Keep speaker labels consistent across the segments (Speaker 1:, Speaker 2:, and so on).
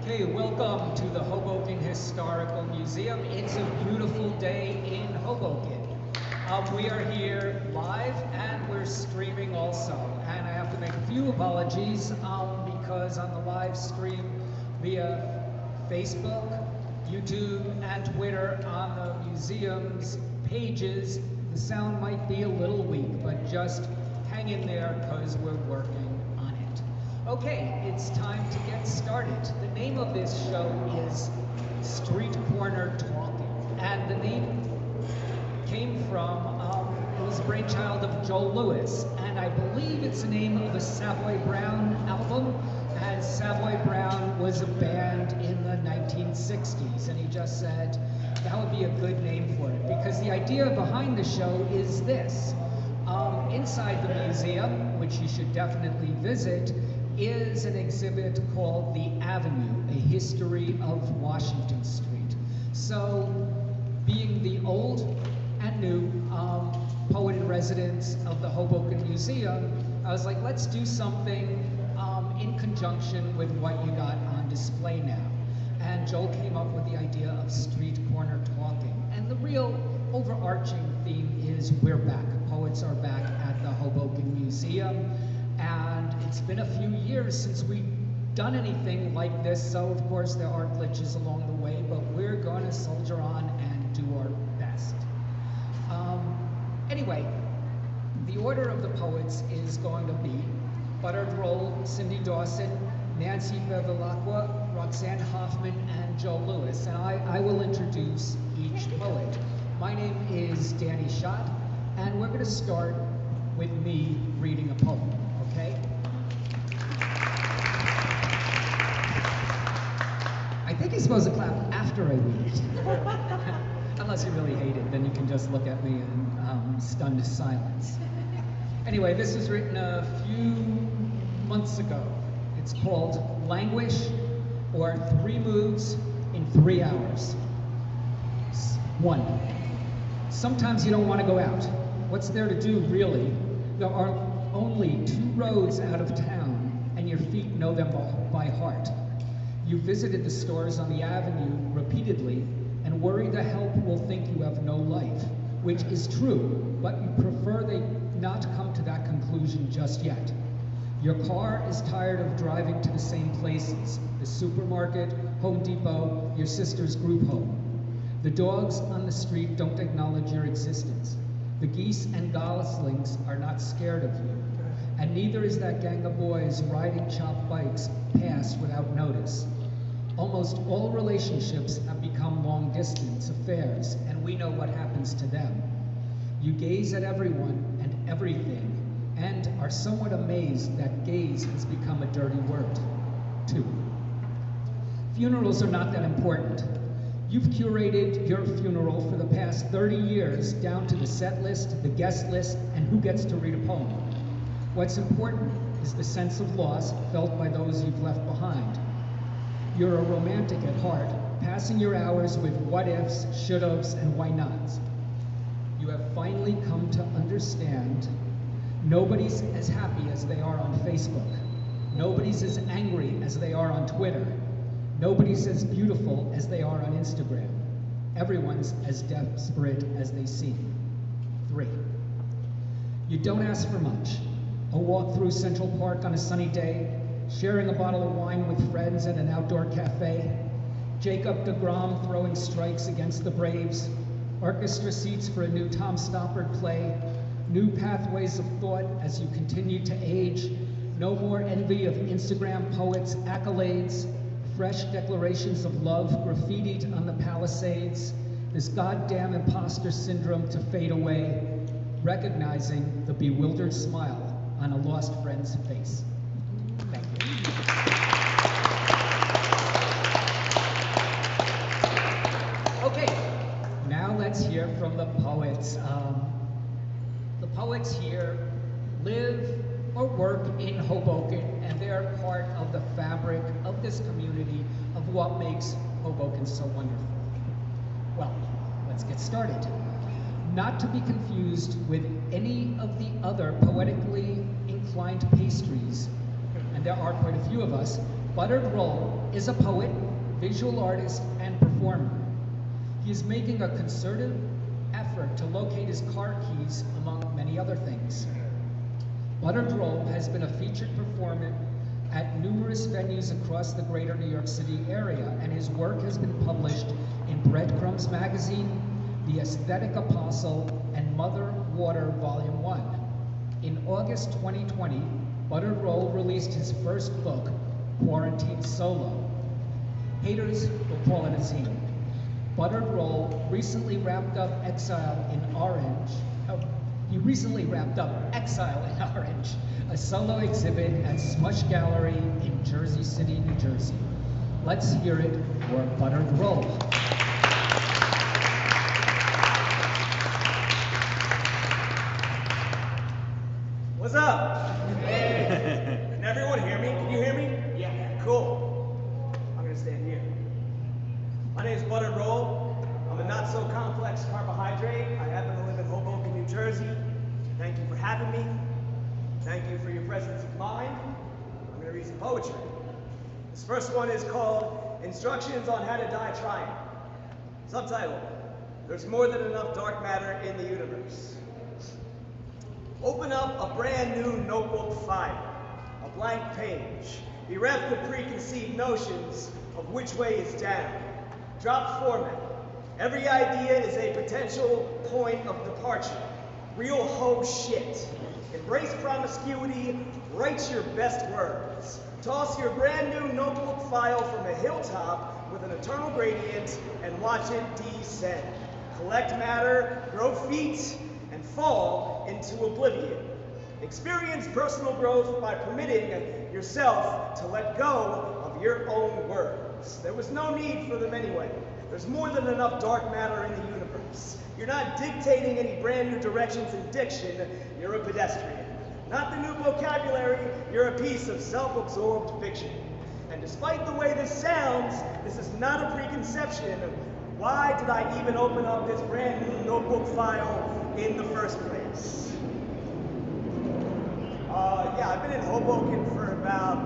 Speaker 1: Okay, welcome to the Hoboken Historical Museum. It's a beautiful day in Hoboken. We are here live and we're streaming also. And I have to make a few apologies because on the live stream via Facebook, YouTube, and Twitter on the museum's pages, the sound might be a little weak, but just hang in there because we're working. Okay, it's time to get started. The name of this show is Street Corner Talking, and the name came from, it was a brainchild of Joel Lewis, and I believe it's the name of a Savoy Brown album, and Savoy Brown was a band in the 1960s, and he just said that would be a good name for it, because the idea behind the show is this. Inside the museum, which you should definitely visit, is an exhibit called The Avenue, a history of Washington Street. So, being the old and new poet-in-residence of the Hoboken Museum, I was like, let's do something in conjunction with what you got on display now. And Joel came up with the idea of Street Corner Talking. And the real overarching theme is we're back. Poets are back at the Hoboken Museum. And it's been a few years since we've done anything like this, so of course there are glitches along the way, but we're going to soldier on and do our best. Anyway, the order of the poets is going to be Buttered Roll, Cindy Dawson, Nancy Bevilacqua, Roxanne Hoffman, and Joe Lewis, and I will introduce each poet. My name is Danny Schott, and we're going to start with me reading a poem. Okay? I think you're supposed to clap after I read it. Unless you really hate it, then you can just look at me in stunned silence. Anyway, this was written a few months ago. It's called Languish, or 3 Moods in 3 Hours. 1. Sometimes you don't want to go out. What's there to do, really? There are only 2 roads out of town, and your feet know them by heart. You visited the stores on the avenue repeatedly and worry the help will think you have no life, which is true, but you prefer they not come to that conclusion just yet. Your car is tired of driving to the same places, the supermarket, Home Depot, your sister's group home. The dogs on the street don't acknowledge your existence. The geese and goslings are not scared of you, and neither is that gang of boys riding chopped bikes past without notice. Almost all relationships have become long-distance affairs, and we know what happens to them. You gaze at everyone and everything, and are somewhat amazed that gaze has become a dirty word. 2. Funerals are not that important. You've curated your funeral for the past 30 years down to the set list, the guest list, and who gets to read a poem. What's important is the sense of loss felt by those you've left behind. You're a romantic at heart, passing your hours with what-ifs, should-haves, and why-nots. You have finally come to understand nobody's as happy as they are on Facebook. Nobody's as angry as they are on Twitter. Nobody's as beautiful as they are on Instagram. Everyone's as desperate as they seem. 3. You don't ask for much. A walk through Central Park on a sunny day, sharing a bottle of wine with friends at an outdoor cafe, Jacob deGrom throwing strikes against the Braves, orchestra seats for a new Tom Stoppard play, new pathways of thought as you continue to age, no more envy of Instagram poets' accolades, fresh declarations of love graffitied on the Palisades, this goddamn imposter syndrome to fade away, recognizing the bewildered smile on a lost friend's face. Thank you. Okay, now let's hear from the poets. The poets here live or work in Hoboken, and they're part of the fabric of this community of what makes Hoboken so wonderful. Well, let's get started. Not to be confused with any of the other poetically inclined pastries, and there are quite a few of us, Buttered Roll is a poet, visual artist, and performer. He is making a concerted effort to locate his car keys, among many other things. Buttered Roll has been a featured performer at numerous venues across the greater New York City area, and his work has been published in Breadcrumbs magazine, The Aesthetic Apostle, and Mother Water Volume 1. In August 2020, Buttered Roll released his first book, Quarantine Solo. Haters will call it a zine. Buttered Roll recently wrapped up Exile in Orange. He recently wrapped up Exile in Orange, a solo exhibit at Smush Gallery in Jersey City, New Jersey. Let's hear it for Buttered Roll.
Speaker 2: What's up? Hey. Can everyone hear me? Can you hear me? Yeah. Cool. I'm gonna stand here. My name is Buttered Roll. I'm a not-so-complex carbohydrate. I happen to live in Hoboken, New Jersey. Thank you for having me. Thank you for your presence of mind. I'm going to read some poetry. This first one is called Instructions on How to Die Trying. Subtitle, There's More Than Enough Dark Matter in the Universe. Open up a brand new notebook file, a blank page, bereft of preconceived notions of which way is down. Drop format. Every idea is a potential point of departure. Real ho shit. Embrace promiscuity, write your best words. Toss your brand new notebook file from a hilltop with an eternal gradient and watch it descend. Collect matter, grow feet, and fall into oblivion. Experience personal growth by permitting yourself to let go of your own words. There was no need for them anyway. There's more than enough dark matter in the universe. You're not dictating any brand new directions in diction, you're a pedestrian. Not the new vocabulary, you're a piece of self-absorbed fiction. And despite the way this sounds, this is not a preconception. Why did I even open up this brand new notebook file in the first place? Yeah, I've been in Hoboken for about,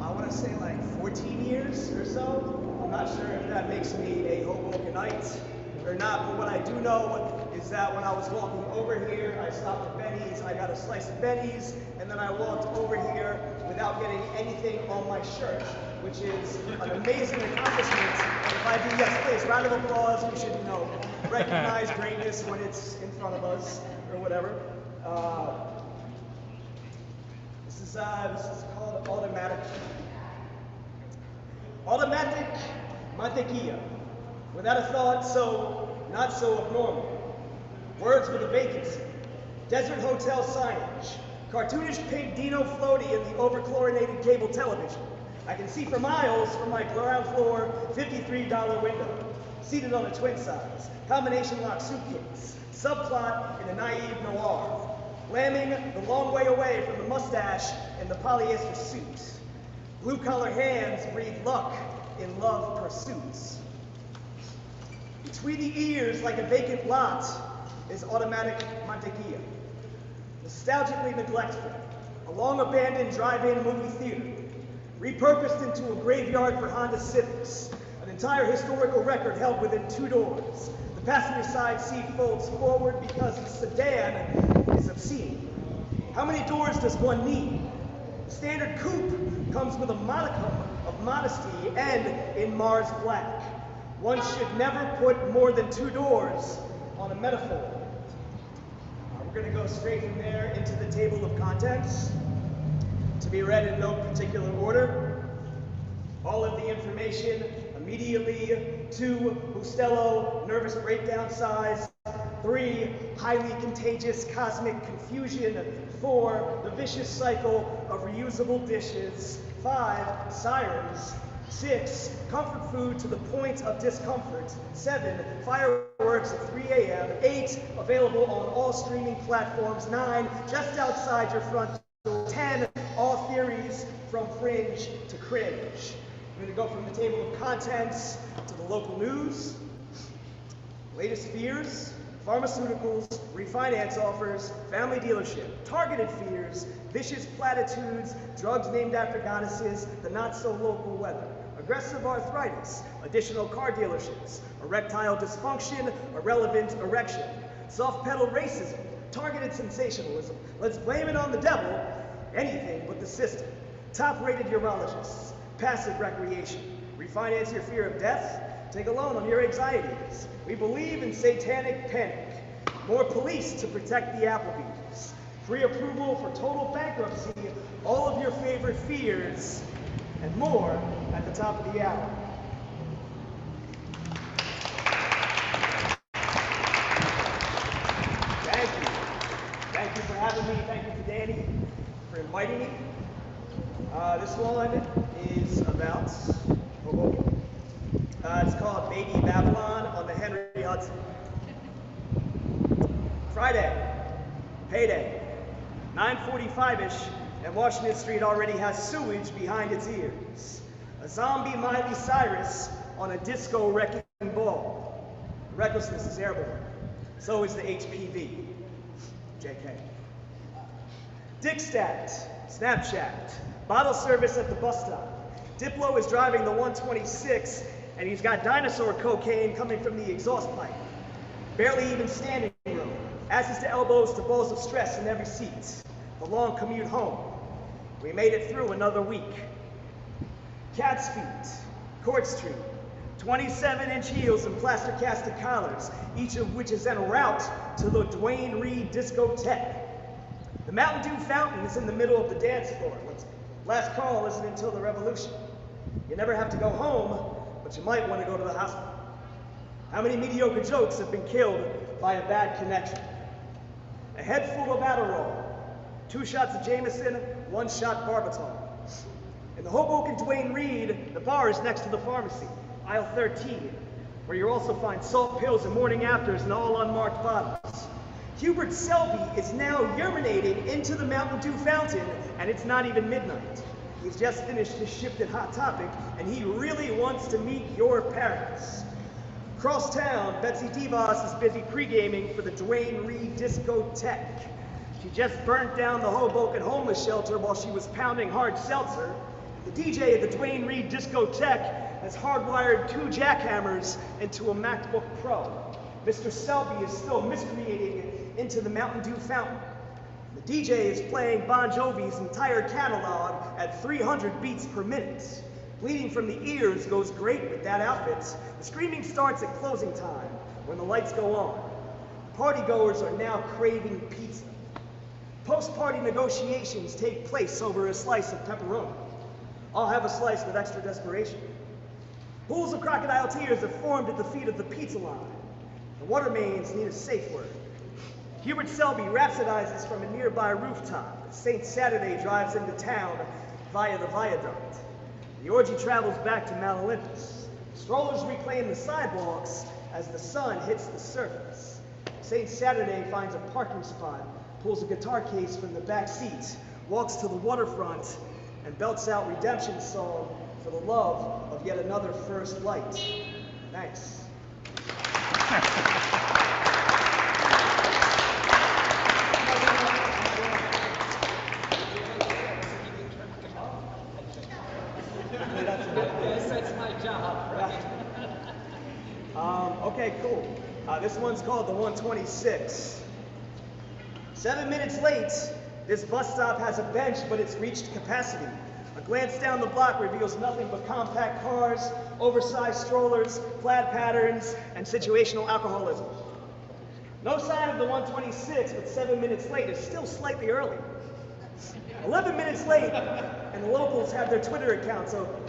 Speaker 2: I want to say like 14 years or so. I'm not sure if that makes me a Hobokenite or not, but what I do know is that when I was walking over here, I stopped at Benny's, I got a slice of Benny's, and then I walked over here without getting anything on my shirt, which is an amazing accomplishment. And if I do, yes, please, round of applause. We should, recognize greatness when it's in front of us, or whatever. This is called Automatic. Automatic mantequilla. Without a thought, so not so abnormal. Words with a vacancy. Desert hotel signage. Cartoonish pink Dino floaty in the over-chlorinated cable television. I can see for miles from my ground floor $53 window. Seated on a twin size. Combination lock suitcase. Subplot in a naive noir. Lambing the long way away from the mustache and the polyester suit. Blue-collar hands breathe luck in love pursuits. Between the ears, like a vacant lot, is Automatic mantequilla. Nostalgically neglectful, a long-abandoned drive-in movie theater, repurposed into a graveyard for Honda Civics, an entire historical record held within 2 doors. The passenger side seat folds forward because the sedan is obscene. How many doors does one need? The standard coupe comes with a modicum of modesty and in Mars Black. One should never put more than 2 doors on a metaphor. We're going to go straight from there into the table of contents, to be read in no particular order. All of the information immediately. 2, Bustelo, nervous breakdown size. 3, highly contagious cosmic confusion. 4, the vicious cycle of reusable dishes. 5, sirens. 6, comfort food to the point of discomfort. 7, fireworks at 3 a.m. 8, available on all streaming platforms. 9, just outside your front door. 10, all theories from fringe to cringe. We're going to go from the table of contents to the local news. Latest fears, pharmaceuticals, refinance offers, family dealership, targeted fears, vicious platitudes, drugs named after goddesses, the not-so-local weather, aggressive arthritis, additional car dealerships, erectile dysfunction, irrelevant erection, soft-pedal racism, targeted sensationalism, let's blame it on the devil, anything but the system, top-rated urologists, passive recreation, refinance your fear of death, take a loan on your anxieties. We believe in satanic panic, more police to protect the Applebee's, free approval for total bankruptcy, all of your favorite fears, and more at the top of the hour. Thank you. Thank you for having me. Thank you to Danny for inviting me. This one is about Hoboken. It's called Baby Babylon on the Henry Hudson. Friday, payday, 9:45-ish, and Washington Street already has sewage behind its ears. A zombie Miley Cyrus on a disco wrecking ball. Recklessness is airborne. So is the HPV. JK. Dick stacked, Snapchat, bottle service at the bus stop. Diplo is driving the 126, and he's got dinosaur cocaine coming from the exhaust pipe. Barely even standing room. Asses to elbows to balls of stress in every seat. The long commute home. We made it through another week. Cat's feet, Court Street, 27-inch heels and plaster-casted collars, each of which is en route to the Dwayne Reed discotheque. The Mountain Dew fountain is in the middle of the dance floor. Last call isn't until the revolution. You never have to go home, but you might want to go to the hospital. How many mediocre jokes have been killed by a bad connection? A head full of Adderall, 2 shots of Jameson, 1 shot Barbitol. In the Hoboken Dwayne Reed, the bar is next to the pharmacy, aisle 13, where you'll also find salt pills and morning afters in all unmarked bottles. Hubert Selby is now urinating into the Mountain Dew fountain, and it's not even midnight. He's just finished his shift at Hot Topic, and he really wants to meet your parents. Cross town, Betsy DeVos is busy pre-gaming for the Dwayne Reed discotheque. She just burnt down the Hoboken homeless shelter while she was pounding hard seltzer. The DJ at the Dwayne Reed discotheque has hardwired 2 jackhammers into a MacBook Pro. Mr. Selby is still miscreating into the Mountain Dew fountain. The DJ is playing Bon Jovi's entire catalog at 300 beats per minute. Bleeding from the ears goes great with that outfit. The screaming starts at closing time, when the lights go on. Partygoers are now craving pizza. Post-party negotiations take place over a slice of pepperoni. I'll have a slice with extra desperation. Pools of crocodile tears have formed at the feet of the pizza line. The water mains need a safe word. Hubert Selby rhapsodizes from a nearby rooftop as St. Saturday drives into town via the viaduct. The orgy travels back to Mount Olympus. Strollers reclaim the sidewalks as the sun hits the surface. St. Saturday finds a parking spot, pulls a guitar case from the back seat, walks to the waterfront, and belts out Redemption's song for the love of yet another first light. Thanks.
Speaker 1: That's my job, right?
Speaker 2: Okay, cool. This one's called the 126. 7 minutes late. This bus stop has a bench, but it's reached capacity. A glance down the block reveals nothing but compact cars, oversized strollers, plaid patterns, and situational alcoholism. No sign of the 126, but 7 minutes late is still slightly early. 11 minutes late, and the locals have their Twitter accounts open.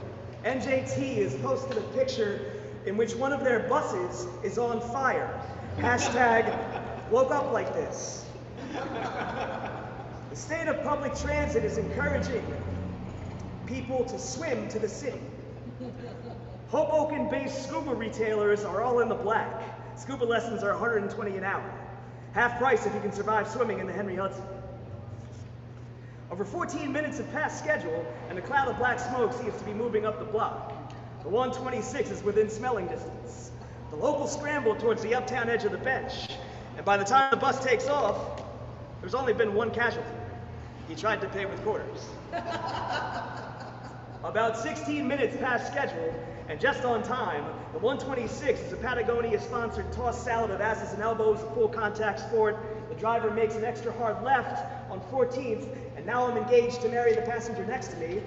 Speaker 2: NJT has posted a picture in which one of their buses is on fire. Hashtag woke up like this. The state of public transit is encouraging people to swim to the city. Hoboken-based scuba retailers are all in the black. Scuba lessons are $120 an hour. Half price if you can survive swimming in the Henry Hudson. Over 14 minutes have passed schedule, and a cloud of black smoke seems to be moving up the block. The 126 is within smelling distance. The locals scramble towards the uptown edge of the bench. And by the time the bus takes off, there's only been one casualty. He tried to pay with quarters. About 16 minutes past schedule, and just on time, the 126 is a Patagonia-sponsored tossed salad of asses and elbows, a full contact sport. The driver makes an extra hard left on 14th, and now I'm engaged to marry the passenger next to me.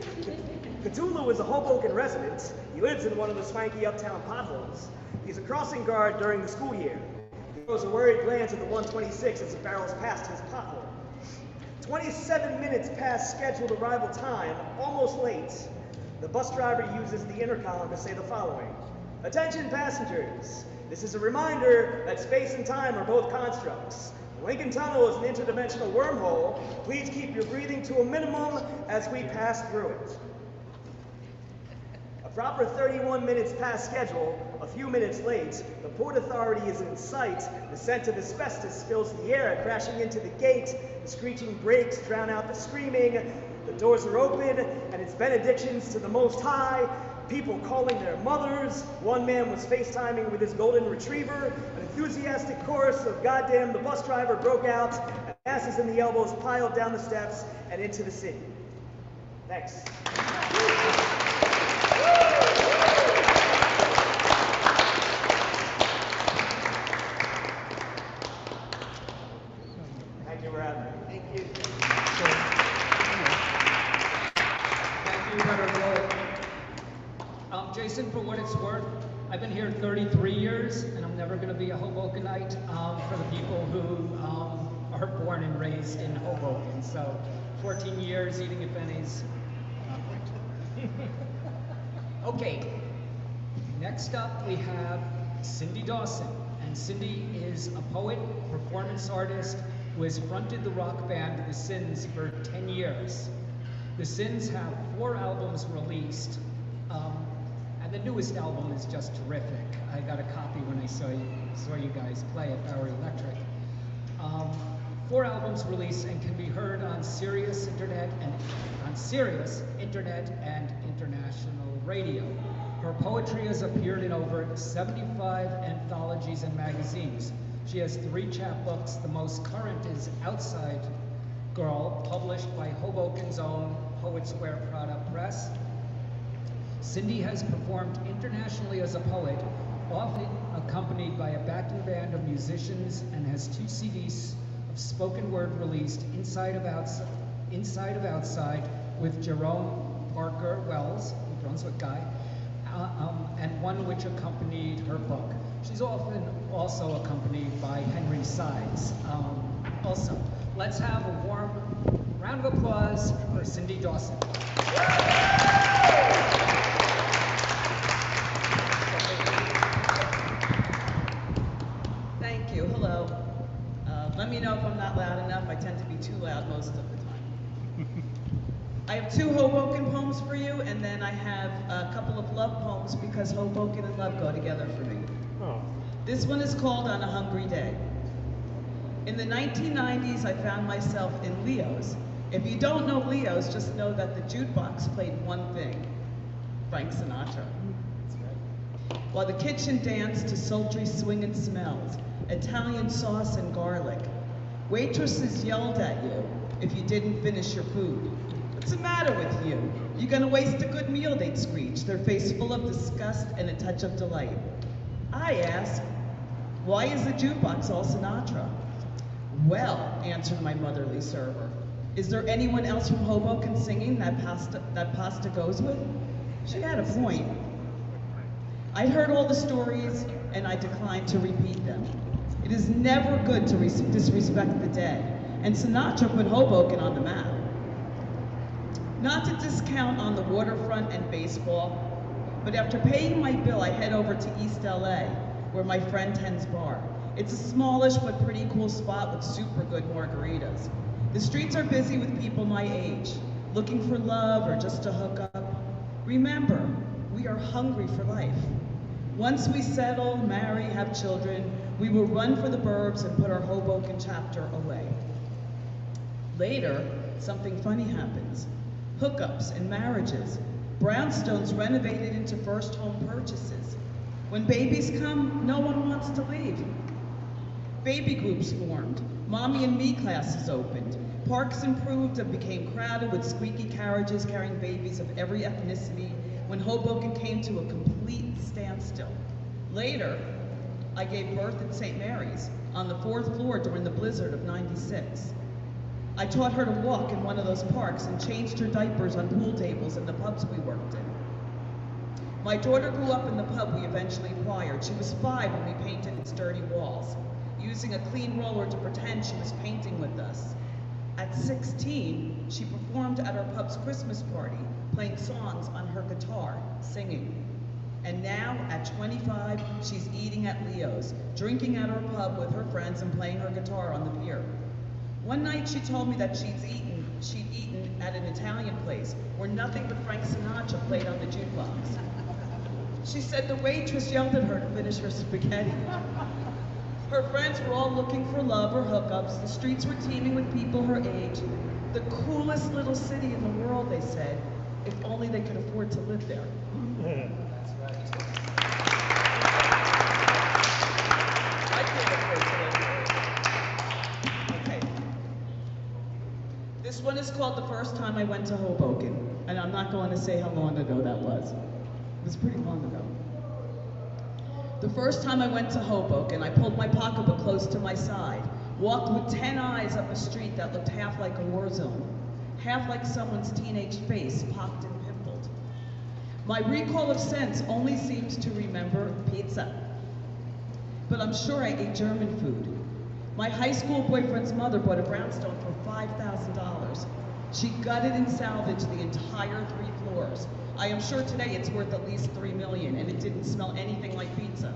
Speaker 2: Cthulhu is a Hoboken resident. He lives in one of the swanky uptown potholes. He's a crossing guard during the school year. He throws a worried glance at the 126 as it barrels past his pothole. 27 minutes past scheduled arrival time, almost late, the bus driver uses the intercom to say the following. Attention passengers, this is a reminder that space and time are both constructs. The Lincoln Tunnel is an interdimensional wormhole. Please keep your breathing to a minimum as we pass through it. A proper 31 minutes past schedule, a few minutes late, the Port Authority is in sight. The scent of asbestos fills the air, crashing into the gate. The screeching brakes drown out the screaming. The doors are open, and it's benedictions to the Most High. People calling their mothers. One man was FaceTiming with his golden retriever. An enthusiastic chorus of "Goddamn the bus driver" broke out, and asses in the elbows piled down the steps and into the city. Thanks. Thank you for having me.
Speaker 3: Thank you.
Speaker 1: Thank you, Better Roll. Jason, for what it's worth, I've been here 33 years, and I'm never going to be a Hobokenite for the people who are born and raised in Hoboken. So 14 years eating at Benny's. Okay, next up we have Cindy Dawson. And Cindy is a poet, performance artist, who has fronted the rock band The Sins for 10 years. The Sins have 4 albums released, and the newest album is just terrific. I got a copy when I saw you guys play at Bowery Electric. 4 albums released and can be heard on Sirius Internet and international radio. Her poetry has appeared in over 75 anthologies and magazines. She has 3 chapbooks. The most current is Outside Girl, published by Hoboken's own Poet Square Prada Press. Cindy has performed internationally as a poet, often accompanied by a backing band of musicians, and has 2 CDs of spoken word released, Inside of Outside with Jerome Parker Wells, a Brunswick guy, and one which accompanied her book. She's often also accompanied by Henry Sides. Also, let's have a warm round of applause for Cindy Dawson.
Speaker 3: Thank you. Hello. Let me know if I'm not loud enough. I tend to be too loud most of the time. I have 2 Hoboken poems for you, and then I have a couple of love poems because Hoboken and love go together for me. Oh. This one is called On a Hungry Day. In the 1990s, I found myself in Leo's. If you don't know Leo's, just know that the jukebox played one thing, Frank Sinatra. While the kitchen danced to sultry swinging smells, Italian sauce and garlic. Waitresses yelled at you if you didn't finish your food. What's the matter with you? You gonna waste a good meal, they'd screech, their face full of disgust and a touch of delight. I asked, why is the jukebox all Sinatra? Well, answered my motherly server, is there anyone else from Hoboken singing that pasta goes with? She had a point. I'd heard all the stories, and I declined to repeat them. It is never good to disrespect the dead, and Sinatra put Hoboken on the map. Not to discount on the waterfront and baseball, but after paying my bill, I head over to East LA, where my friend tends bar. It's a smallish but pretty cool spot with super good margaritas. The streets are busy with people my age, looking for love or just to hook up. Remember, we are hungry for life. Once we settle, marry, have children, we will run for the burbs and put our Hoboken chapter away. Later, something funny happens. Hookups and marriages. Brownstones renovated into first home purchases. When babies come, no one wants to leave. Baby groups formed. Mommy and Me classes opened. Parks improved and became crowded with squeaky carriages carrying babies of every ethnicity when Hoboken came to a complete standstill. Later, I gave birth at St. Mary's on the 4th floor during the blizzard of '96. I taught her to walk in one of those parks and changed her diapers on pool tables in the pubs we worked in. My daughter grew up in the pub we eventually acquired. She was 5 when we painted its dirty walls, using a clean roller to pretend she was painting with us. At 16, she performed at our pub's Christmas party, playing songs on her guitar, singing. And now, at 25, she's eating at Leo's, drinking at our pub with her friends and playing her guitar on the pier. One night she told me that she'd eaten at an Italian place where nothing but Frank Sinatra played on the jukebox. She said the waitress yelled at her to finish her spaghetti. Her friends were all looking for love or hookups. The streets were teeming with people her age. The coolest little city in the world, they said, if only they could afford to live there.
Speaker 1: That's right.
Speaker 3: I can't afford to live there. Okay. This one is called The First Time I Went to Hoboken, and I'm not going to say how long ago that was. It was pretty long ago. The first time I went to Hoboken, I pulled my pocketbook close to my side, walked with 10 eyes up a street that looked half like a war zone, half like someone's teenage face, pocked and pimpled. My recall of sense only seems to remember pizza. But I'm sure I ate German food. My high school boyfriend's mother bought a brownstone for $5,000. She gutted and salvaged the entire 3 floors. I am sure today it's worth at least $3 million, and it didn't smell anything like pizza.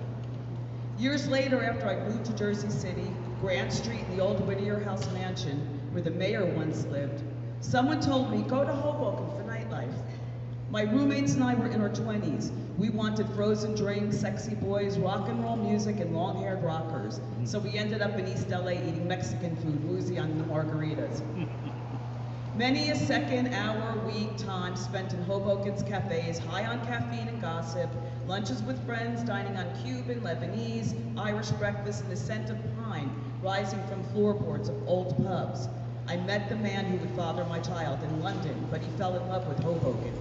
Speaker 3: Years later, after I moved to Jersey City, Grant Street, and the old Whittier House mansion, where the mayor once lived, someone told me, go to Hoboken for nightlife. My roommates and I were in our 20s. We wanted frozen drinks, sexy boys, rock and roll music, and long-haired rockers. So we ended up in East LA eating Mexican food, woozy on the margaritas. Many a second, hour, week, time spent in Hoboken's cafes, high on caffeine and gossip, lunches with friends, dining on Cuban, Lebanese, Irish breakfast, and the scent of pine rising from floorboards of old pubs. I met the man who would father my child in London, but he fell in love with Hoboken.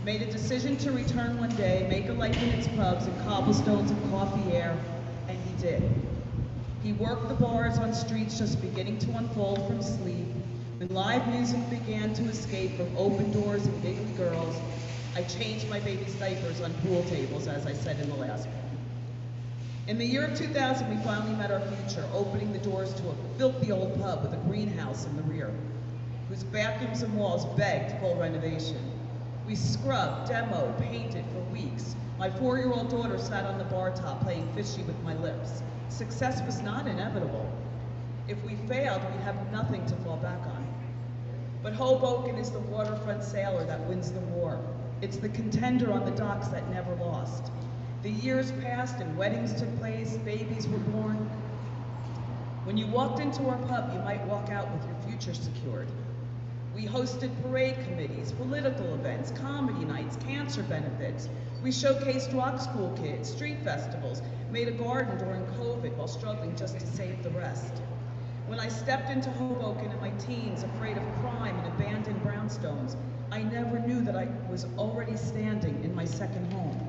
Speaker 3: Made a decision to return one day, make a life in its pubs and cobblestones and coffee air, and he did. He worked the bars on streets just beginning to unfold from sleep. When live music began to escape from open doors and giggly girls, I changed my baby's diapers on pool tables, as I said in the last one. In the year of 2000, we finally met our future, opening the doors to a filthy old pub with a greenhouse in the rear, whose bathrooms and walls begged full renovation. We scrubbed, demoed, painted for weeks. My 4-year-old daughter sat on the bar top playing fishy with my lips. Success was not inevitable. If we failed, we'd have nothing to fall back on. But Hoboken is the waterfront sailor that wins the war. It's the contender on the docks that never lost. The years passed and weddings took place, babies were born. When you walked into our pub, you might walk out with your future secured. We hosted parade committees, political events, comedy nights, cancer benefits. We showcased rock school kids, street festivals, made a garden during COVID while struggling just to save the rest. When I stepped into Hoboken in my teens, afraid of crime and abandoned brownstones, I never knew that I was already standing in my second home,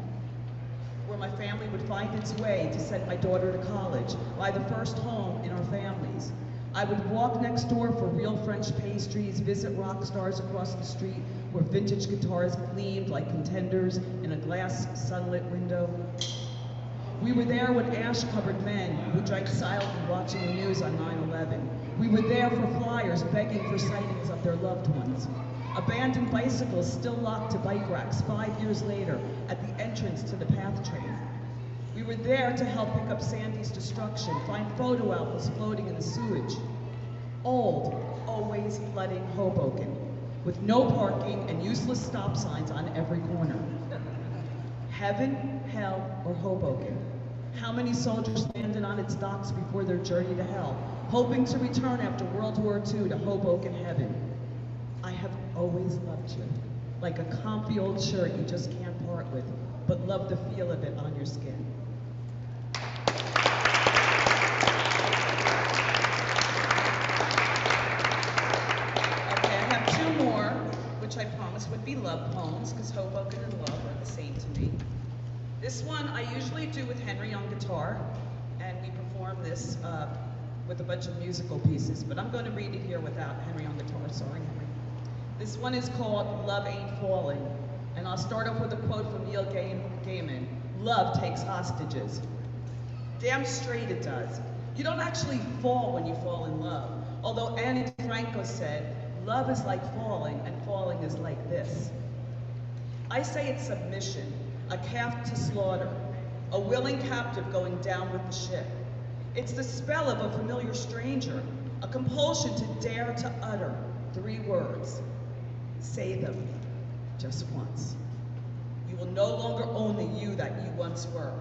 Speaker 3: where my family would find its way to send my daughter to college, buy the first home in our families. I would walk next door for real French pastries, visit rock stars across the street where vintage guitars gleamed like contenders in a glass sunlit window. We were there with ash-covered men who drank silently watching the news on 9/11. We were there for flyers begging for sightings of their loved ones. Abandoned bicycles still locked to bike racks 5 years later at the entrance to the PATH train. We were there to help pick up Sandy's destruction, find photo albums floating in the sewage. Old, always flooding Hoboken, with no parking and useless stop signs on every corner. Heaven, hell, or Hoboken? How many soldiers landed on its docks before their journey to hell, hoping to return after World War II to Hoboken heaven? I have always loved you, like a comfy old shirt you just can't part with, but love the feel of it on your skin. be love poems, because Hoboken and love are the same to me. This one I usually do with Henry on guitar, and we perform this with a bunch of musical pieces, but I'm going to read it here without Henry on guitar. Sorry, Henry. This one is called Love Ain't Falling, and I'll start off with a quote from Neil Gaiman. Love takes hostages. Damn straight it does. You don't actually fall when you fall in love, although Annie Franco said, love is like falling, and falling is like this. I say it's submission, a calf to slaughter, a willing captive going down with the ship. It's the spell of a familiar stranger, a compulsion to dare to utter 3 words. Say them just once. You will no longer own the you that you once were.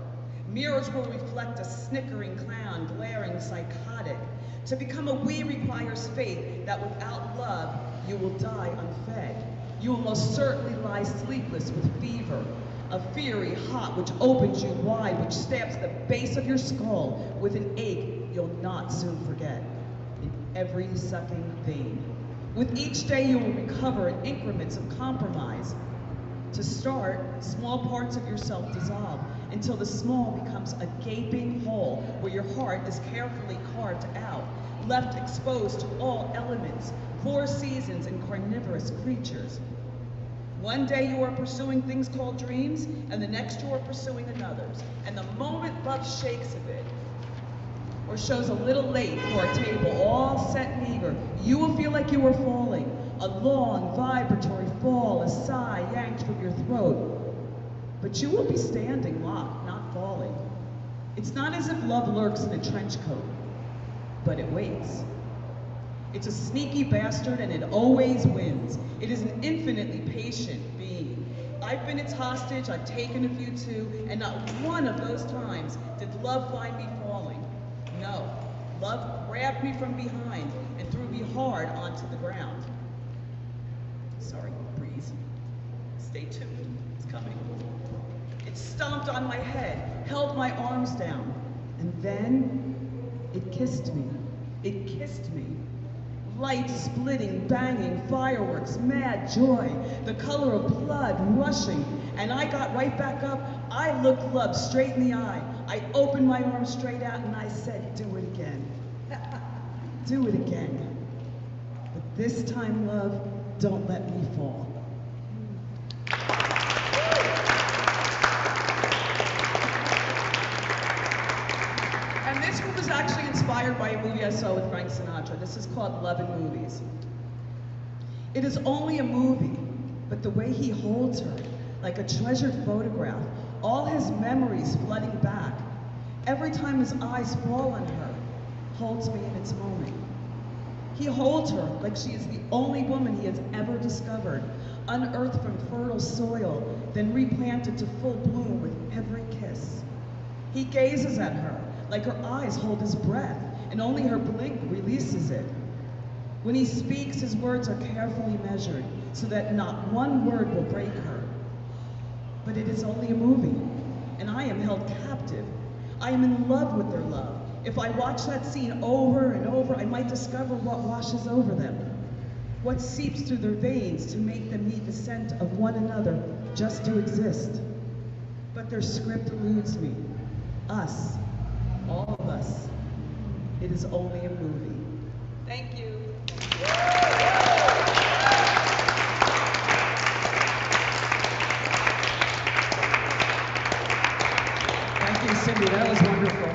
Speaker 3: Mirrors will reflect a snickering clown, glaring psychotic. To become a we requires faith that without love, you will die unfed. You will most certainly lie sleepless with fever, a fury hot which opens you wide, which stabs the base of your skull with an ache you'll not soon forget, in every sucking vein. With each day you will recover in increments of compromise. To start, small parts of yourself dissolve until the small becomes a gaping hole where your heart is carefully carved out, left exposed to all elements, 4 seasons and carnivorous creatures. One day you are pursuing things called dreams, and the next you are pursuing another's. And the moment love shakes a bit, or shows a little late for a table all set and eager, you will feel like you are falling, a long, vibratory fall, a sigh yanked from your throat. But you will be standing locked, not falling. It's not as if love lurks in a trench coat, but it waits. It's a sneaky bastard, and it always wins. It is an infinitely patient being. I've been its hostage, I've taken a few too, and not one of those times did love find me falling. No, love grabbed me from behind and threw me hard onto the ground. Sorry, breeze. Stay tuned, it's coming. It stomped on my head, held my arms down, and then it kissed me. It kissed me. Light splitting, banging, fireworks, mad joy, the color of blood rushing, and I got right back up. I looked love straight in the eye. I opened my arms straight out and I said, do it again. Do it again. But this time, love, don't let me fall. And this one was actually inspired by a movie I saw with Frank Sinatra. This is called Love in Movies. It is only a movie, but the way he holds her, like a treasured photograph, all his memories flooding back, every time his eyes fall on her, holds me in its moment. He holds her like she is the only woman he has ever discovered, unearthed from fertile soil, then replanted to full bloom with every kiss. He gazes at her like her eyes hold his breath, and only her blink releases it. When he speaks, his words are carefully measured, so that not one word will break her. But it is only a movie, and I am held captive. I am in love with their love. If I watch that scene over and over, I might discover what washes over them, what seeps through their veins to make them need the scent of one another just to exist. But their script eludes me. Us, all of us. It is only a movie. Thank you.
Speaker 1: Thank you, Cindy. That was wonderful.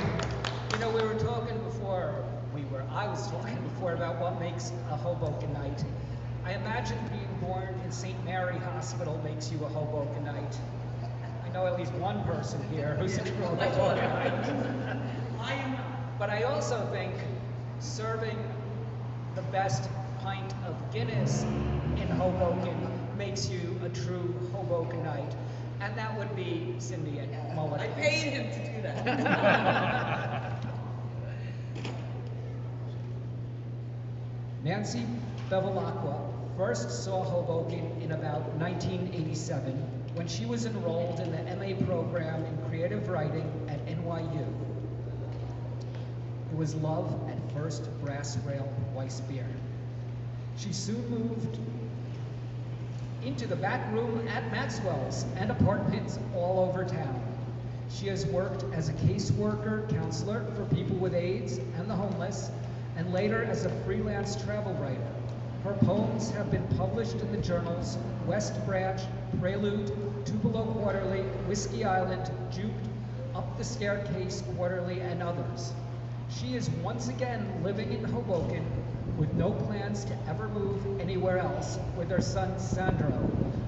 Speaker 1: You know, I was talking before about what makes a Hobokenite. I imagine being born in St. Mary Hospital makes you a Hobokenite. I know at least one person here who's a true Hobokenite.
Speaker 3: I am not.
Speaker 1: But I also think serving the best pint of Guinness in Hoboken makes you a true Hobokenite. And that would be Cindy at Mullet.
Speaker 3: I paid him to do that.
Speaker 1: Nancy Bevilacqua first saw Hoboken in about 1987 when she was enrolled in the MA program in creative writing at NYU. It was love at first brass rail Weissbier. She soon moved into the back room at Maxwell's and apartments all over town. She has worked as a caseworker, counselor for people with AIDS and the homeless, and later as a freelance travel writer. Her poems have been published in the journals West Branch, Prelude, Tupelo Quarterly, Whiskey Island, Juked, Up the Staircase Quarterly, and others. She is once again living in Hoboken with no plans to ever move anywhere else with her son Sandro,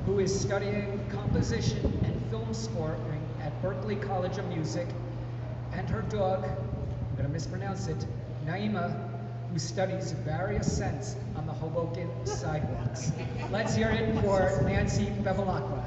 Speaker 1: who is studying composition and film scoring at Berklee College of Music, and her dog, I'm going to mispronounce it, Naima, who studies various scents on the Hoboken sidewalks. Let's hear it for Nancy Bevilacqua.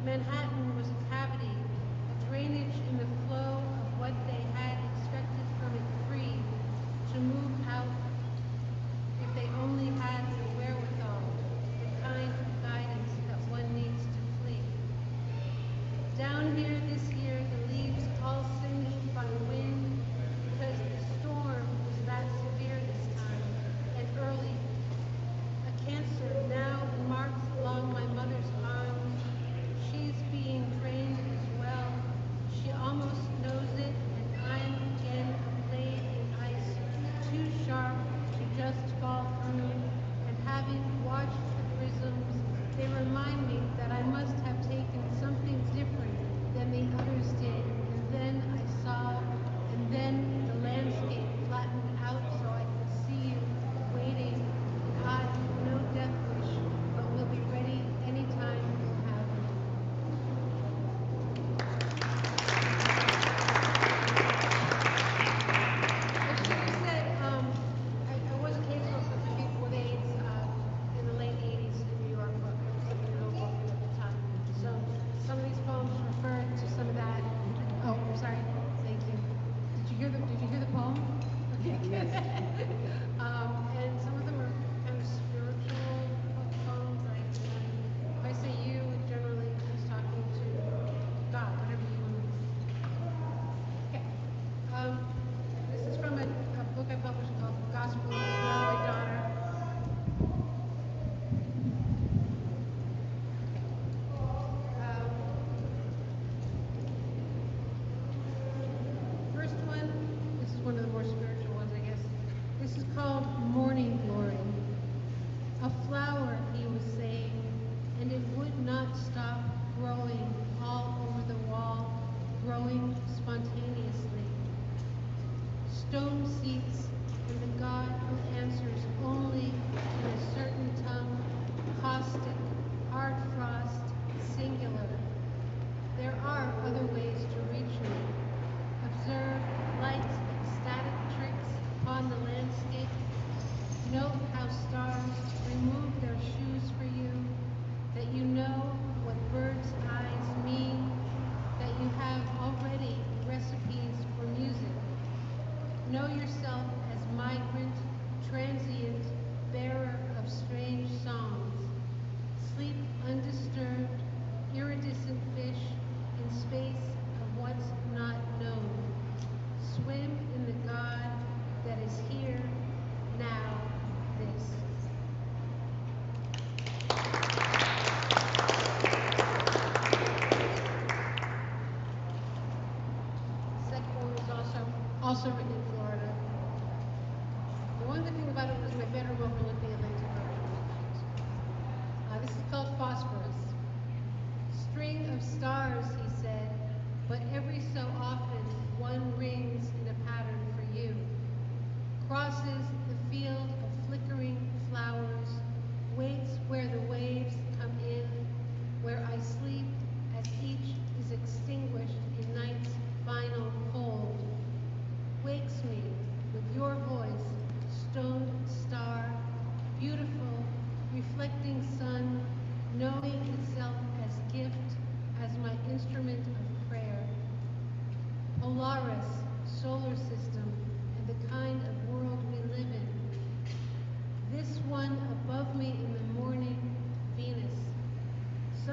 Speaker 4: Manhattan was a cavity, a drainage in the flow of what they had expected from it free to move out if they only had the wherewithal, the kind of guidance that one needs to flee.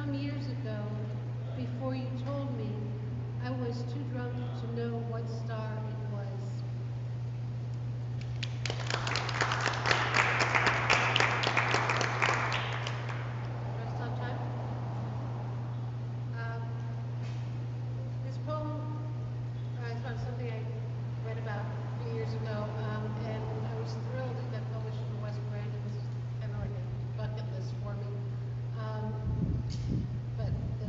Speaker 4: some years ago, before you told me, I was too drunk to know what star it was. Do I still have time? This poem is about something I read about a few years ago, and I was thrilled it got published in the West Branch. It was kind of like a bucket list for me. But the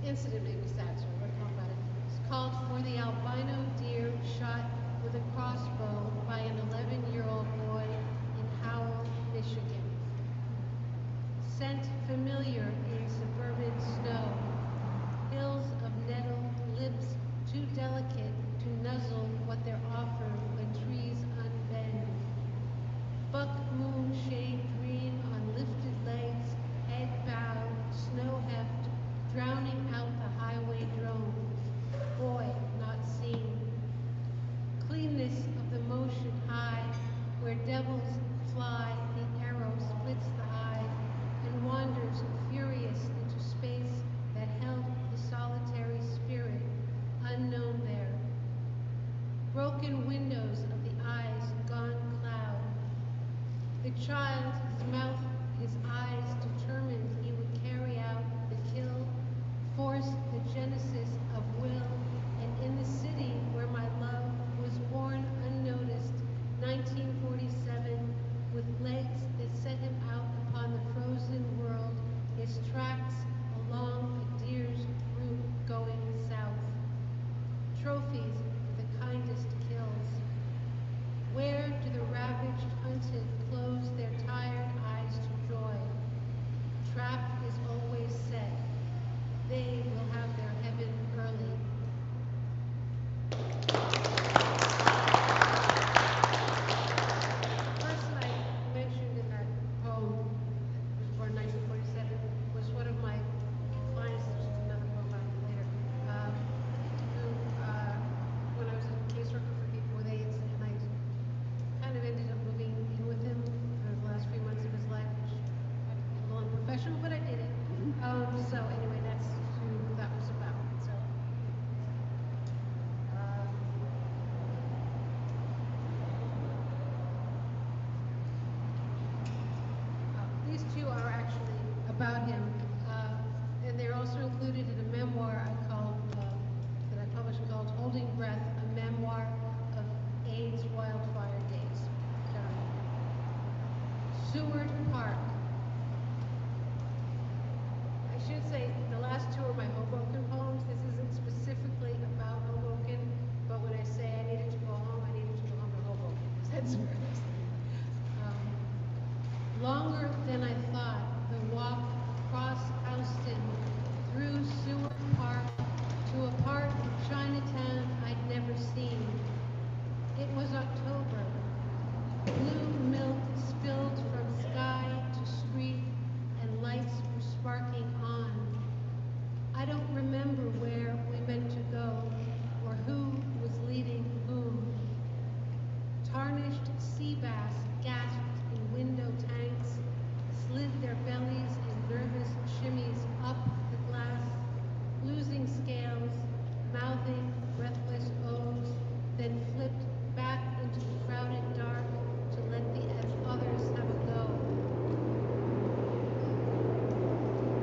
Speaker 4: incident made me sad, so I wrote a poem about it. It's called For the Albino Deer Shot with a Crossbow by an 11-year-old boy in Howell, Michigan. Scent familiar in suburban snow, hills of nettle, lips too delicate to nuzzle what they're offered when trees unbend. Buck moon shade green on lifted legs, head bowed, snow heft, drowning out the highway drone. Boy not seen. Cleanness of the motion high, where devils fly, the arrow splits the eye, and wanders furious into space that held the solitary spirit, unknown there. Broken windows of the eyes gone cloud. The child, his mouth, his eyes determined he would carry out the kill, force the genesis of will, and in the city where my love was born unnoticed, 1947, with legs that set him out upon the frozen world, his tracks along a deer's route going south. Trophies for the kindest kills. Where do the ravaged hunted close their tired eyes to joy? Trap is always set. They will have their heaven early. The person I mentioned in that poem, who was born in 1947, was one of my clients. There's another poem about him later. Who, when I was a caseworker for people with AIDS, and I kind of ended up moving in with him for the last few months of his life, which I feel a little unprofessional, but I did it. So anyway, that's who that was about. So, these two are actually about him, and they're also included in a memoir that I published called Holding Breath, a memoir of AIDS wildfire days. Seward Park. I should say the last two are my Hoboken poems. This isn't specifically about Hoboken, but when I say I needed to go home, I needed to go home to Hoboken. That's where it is. Longer than I thought, the walk across Houston, through Seward Park, to a part of Chinatown I'd never seen. It was October. Blue milk spilled from sky to street, and lights were sparking on. I don't remember where we meant to go, or who was leading whom. Tarnished sea bass gasped in window tanks, slid their bellies in nervous shimmies up the glass, losing scales, mouthing breathless oaths, then flipped back into the crowded dark to let the others have a go.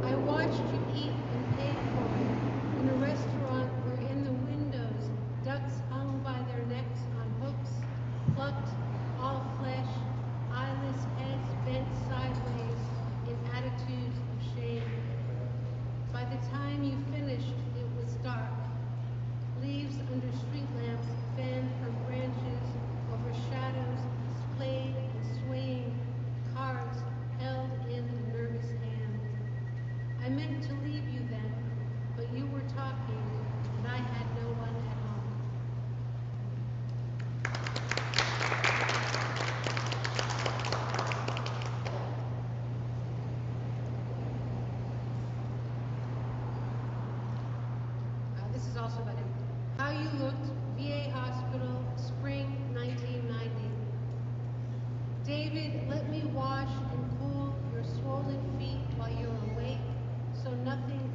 Speaker 4: I watched you eat and paid for it in a restaurant where in the windows ducks hung by their necks on hooks, plucked, all flesh, eyeless heads bent sideways in attitudes of shame. By the time you finished, it was dark. Leaves under street lamps fanned from branches over shadows displayed and swaying, cards held in a nervous hand. I meant to leave you then, but you were talking, and I had no one at home. This is also about him. How you looked, VA Hospital, spring 1990. David, let me wash and cool your swollen feet while you're awake, so nothing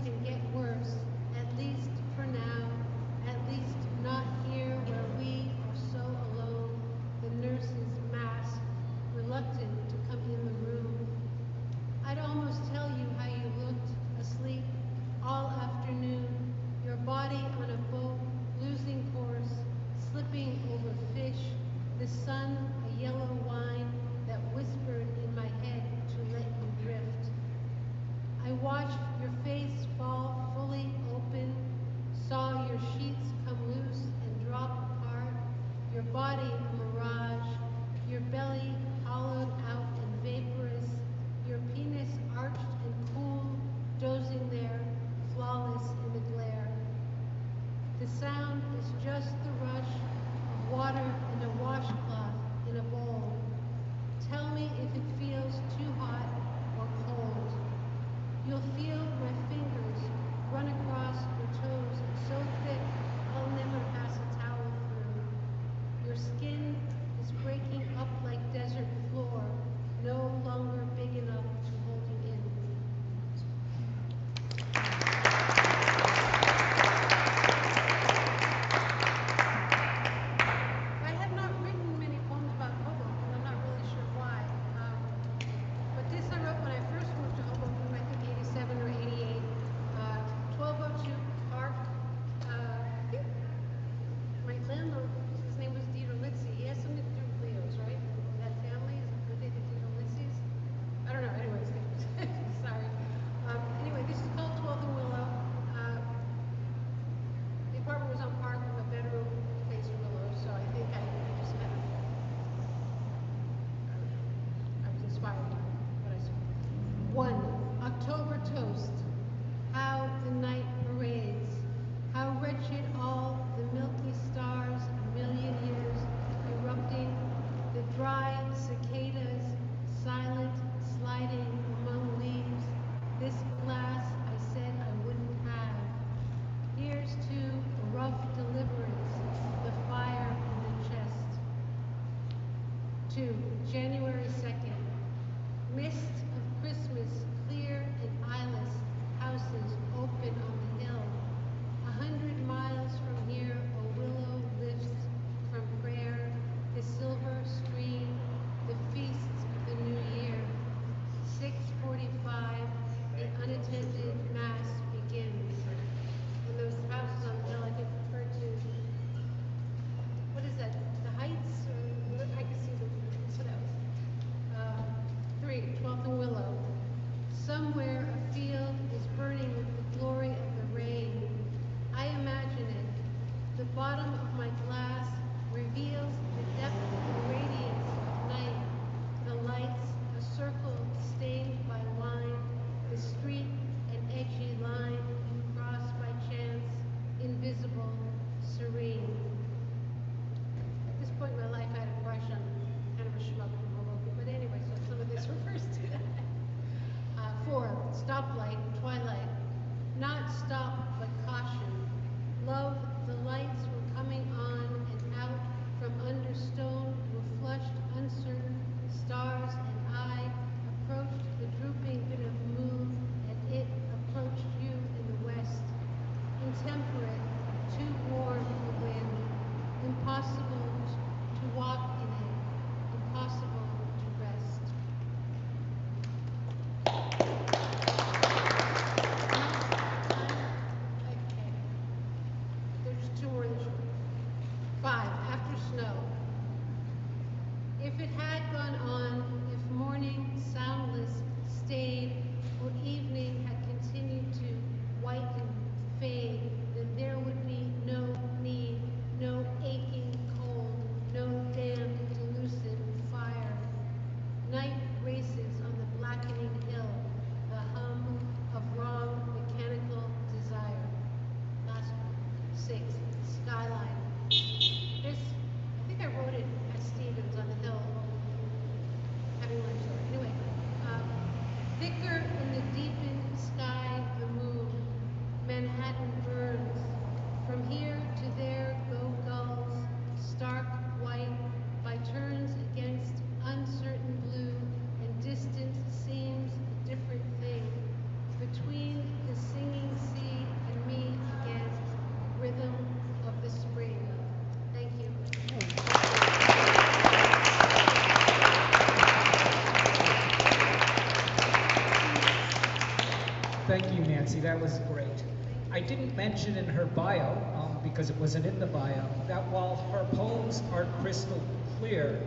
Speaker 1: that was great. I didn't mention in her bio, because it wasn't in the bio, that while her poems are crystal clear,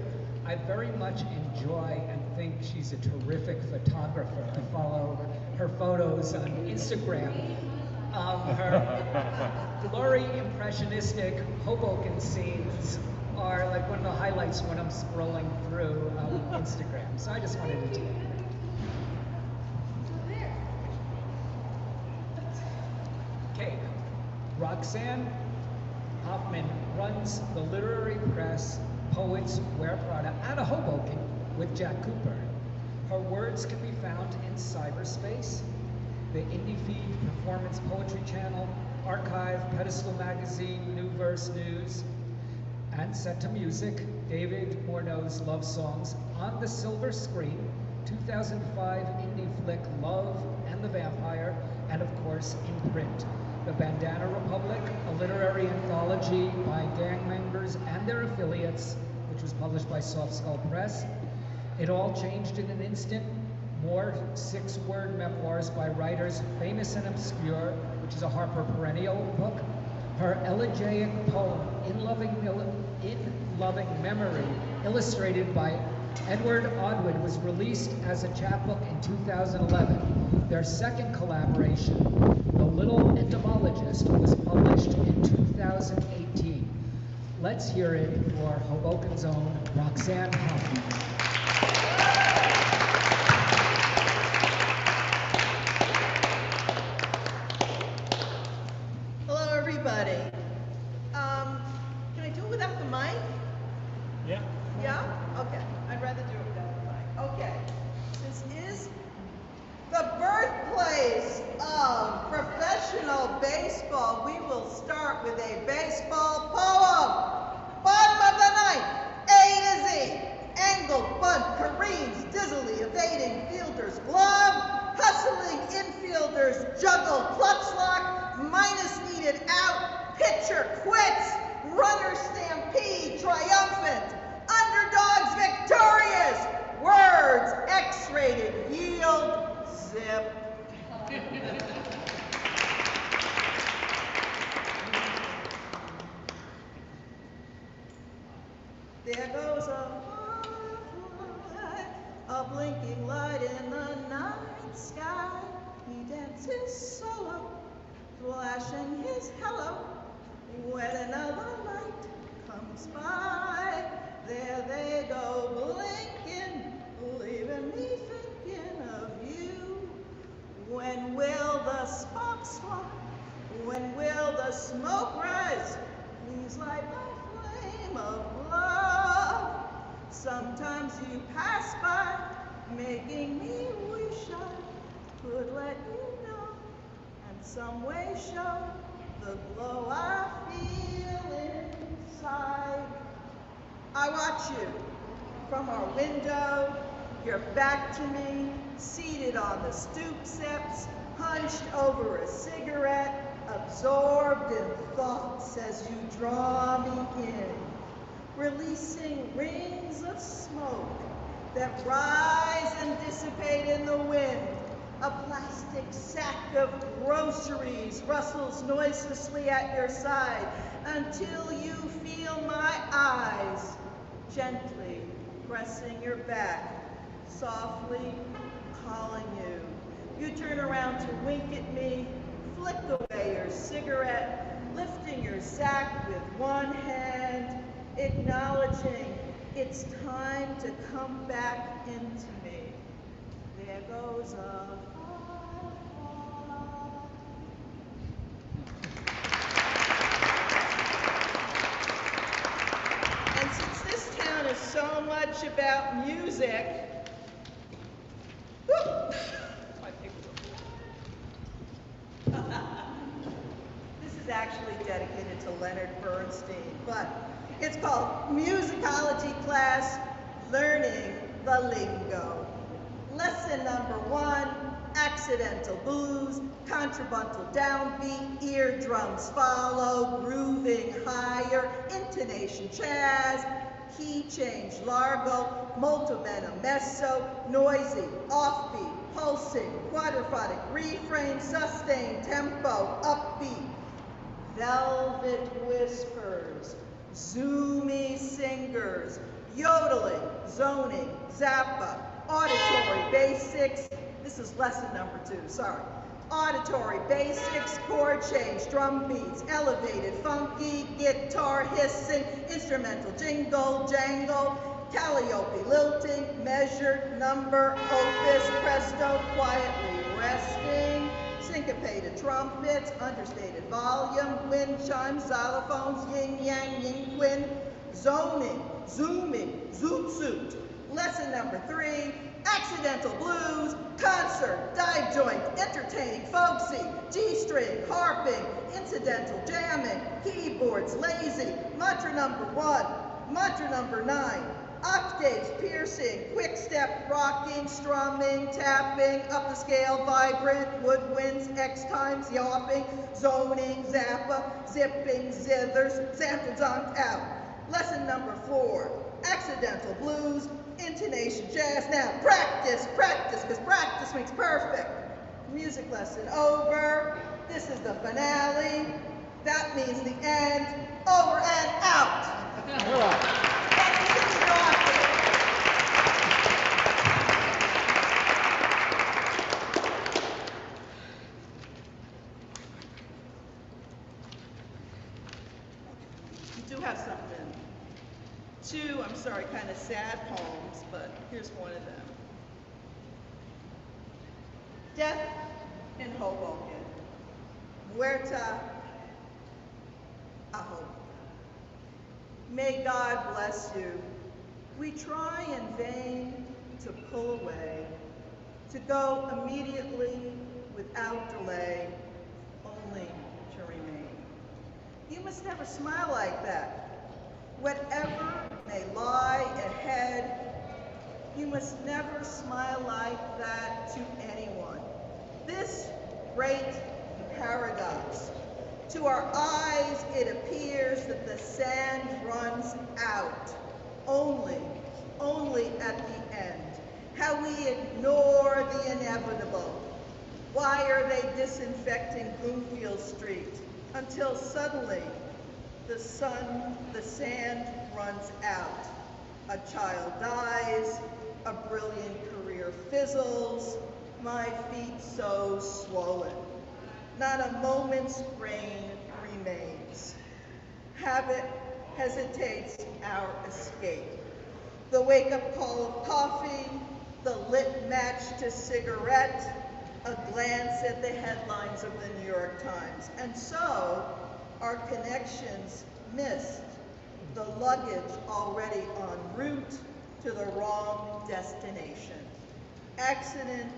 Speaker 1: I very much enjoy and think she's a terrific photographer. I follow her photos on Instagram. Her blurry, impressionistic Hoboken scenes are like one of the highlights when I'm scrolling through Instagram. So I just wanted to do that. Okay, Roxanne Hoffman runs the literary press Poets Wear Prada out of Hoboken with Jack Cooper. Her words can be found in cyberspace, the Indie Feed Performance Poetry Channel, Archive, Pedestal Magazine, New Verse News, and set to music, David Morneau's love songs, On the Silver Screen, 2005 indie flick Love and the Vampire, and of course in print. The Bandana Republic, a literary anthology by gang members and their affiliates, which was published by Soft Skull Press. It All Changed in an Instant, more 6-word memoirs by writers famous and obscure, which is a Harper Perennial book. Her elegiac poem, In Loving Memory, illustrated by Edward Odwood, was released as a chapbook in 2011. Their second collaboration, The Little Entomologist, was published in 2018. Let's hear it for Hoboken's own Roxanne Hoffman.
Speaker 5: Hello, everybody. Can I do it without the mic?
Speaker 6: Yeah.
Speaker 5: Yeah? Okay. I'd rather do it without the mic. Okay. This is the birthplace of professional baseball. We will start with a baseball poem. Bottom of the ninth, A to Z. Angled bunt careens, dizzily evading fielders' glove. Hustling infielders juggle clutch lock. Minus needed out. Pitcher quits. Runner stampede triumphant. Underdogs victorious. Words X-rated. Yield zip. There goes a firefly, a blinking light in the night sky. He dances solo, flashing his hello. When another light comes by, there they go blinking, leaving me thinking of you. When will the sparks fly? When will the smoke rise? Please light my flame of love. Sometimes you pass by, making me wish I could let you know, and some way show the glow I feel inside. I watch you from our window, your back to me, seated on the stoop steps, hunched over a cigarette, absorbed in thoughts as you draw me in, releasing rings of smoke that rise and dissipate in the wind. A plastic sack of groceries rustles noiselessly at your side until you feel my eyes gently pressing your back, softly calling you. You turn around to wink at me, flick away your cigarette, lifting your sack with one hand, acknowledging it's time to come back into me. There goes a And since this town is so much about music, this is actually dedicated to Leonard Bernstein, but it's called Musicology Class, Learning the Lingo. Lesson number 1, accidental blues, contrapuntal downbeat, eardrums follow, grooving higher, intonation jazz, key change largo, molto bene messo, noisy, offbeat, pulsing, quadraphotic, refrain, sustain, tempo, upbeat, velvet whispers, zoomy singers, yodeling, zoning, zappa, auditory basics. This is lesson number 2, sorry. Auditory basics, chord change, drum beats, elevated, funky, guitar hissing, instrumental jingle, jangle, calliope, lilting, measured, number, opus, presto, quietly resting, syncopated trumpets, understated volume, wind chimes, xylophones, yin yang, yin quin, zoning, zooming, zoot zoot. Lesson number 3, accidental blues, concert, dive joint, entertaining, folksy, G-string, harping, incidental, jamming, keyboards, lazy, mantra number 1, mantra number 9, octaves, piercing, quick step, rocking, strumming, tapping, up the scale, vibrant, woodwinds, X times, yawping, zoning, zappa, zipping, zithers, zampa out. Lesson number 4, accidental blues, intonation, jazz. Now practice, because practice makes perfect. Music lesson over. This is the finale. That means the end. Over and out. Thank you, Mr. Dawson. You do have something. 2, I'm sorry, kind of sad poems, but here's one of them. Death in Hoboken. Muerta a Hoboken. May God bless you. We try in vain to pull away, to go immediately without delay, only to remain. You must never smile like that. Whatever may lie ahead, you must never smile like that to anyone. This great paradox. To our eyes, it appears that the sand runs out, only at the end. How we ignore the inevitable. Why are they disinfecting Bloomfield Street? Until suddenly, the sand runs out. A child dies, a brilliant career fizzles, my feet so swollen. Not a moment's brain remains. Habit hesitates our escape. The wake-up call of coffee, the lit match to cigarette, a glance at the headlines of the New York Times. And so, our connections missed, the luggage already en route to the wrong destination. Accident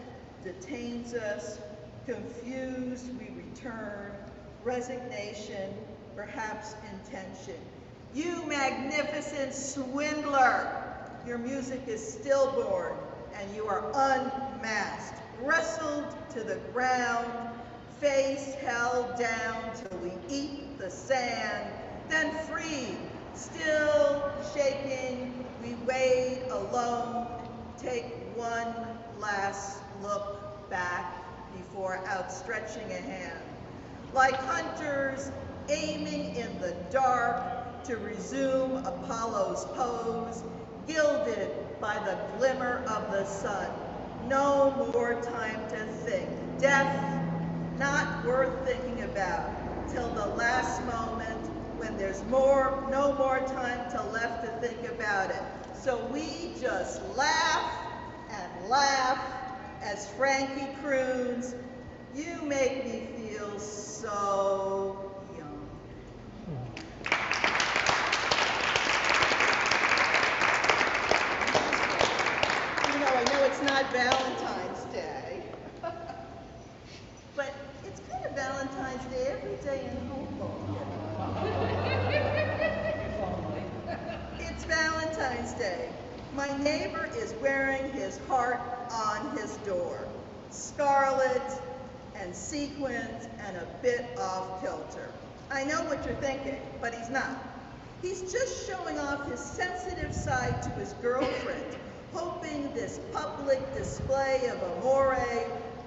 Speaker 5: detains us, confused we return, resignation, perhaps intention. You magnificent swindler, your music is stillborn and you are unmasked, wrestled to the ground, face held down till we eat the sand, then freed, still shaking, we wade alone, take one last look back before outstretching a hand. Like hunters aiming in the dark to resume Apollo's pose, gilded by the glimmer of the sun. No more time to think. Death, not worth thinking about, till the last moment when there's no more time left to think about it. So we just laugh and laugh as Frankie croons, you make me feel so young. I know it's not Valentine's Day, but it's kind of Valentine's Day every day in Hoboken. It's Valentine's Day. My neighbor is wearing his heart on his door. Scarlet and sequins and a bit off kilter. I know what you're thinking, but he's not. He's just showing off his sensitive side to his girlfriend. hoping this public display of amore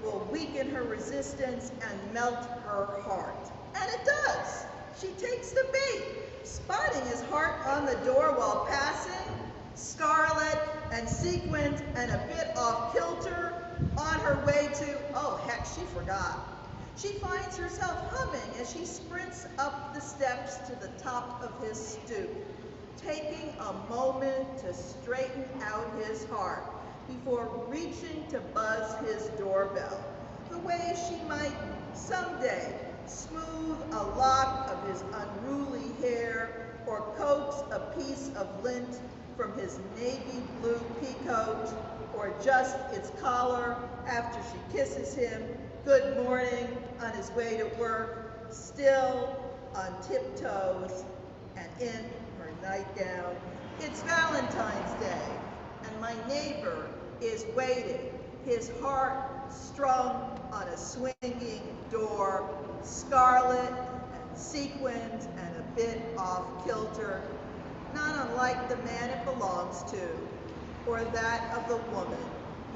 Speaker 5: will weaken her resistance and melt her heart. And it does. She takes the bait, spotting his heart on the door while passing, scarlet and sequined and a bit off kilter, on her way to, oh heck, she forgot. She finds herself humming as she sprints up the steps to the top of his stoop, taking a moment to straighten out his heart before reaching to buzz his doorbell, the way she might someday smooth a lock of his unruly hair or coax a piece of lint from his navy blue peacoat, or just its collar after she kisses him good morning on his way to work, still on tiptoes and in her nightgown. It's Valentine's Day, and my neighbor is waiting, his heart strung on a swinging door, scarlet and sequined and a bit off kilter, not unlike the man it belongs to, or that of the woman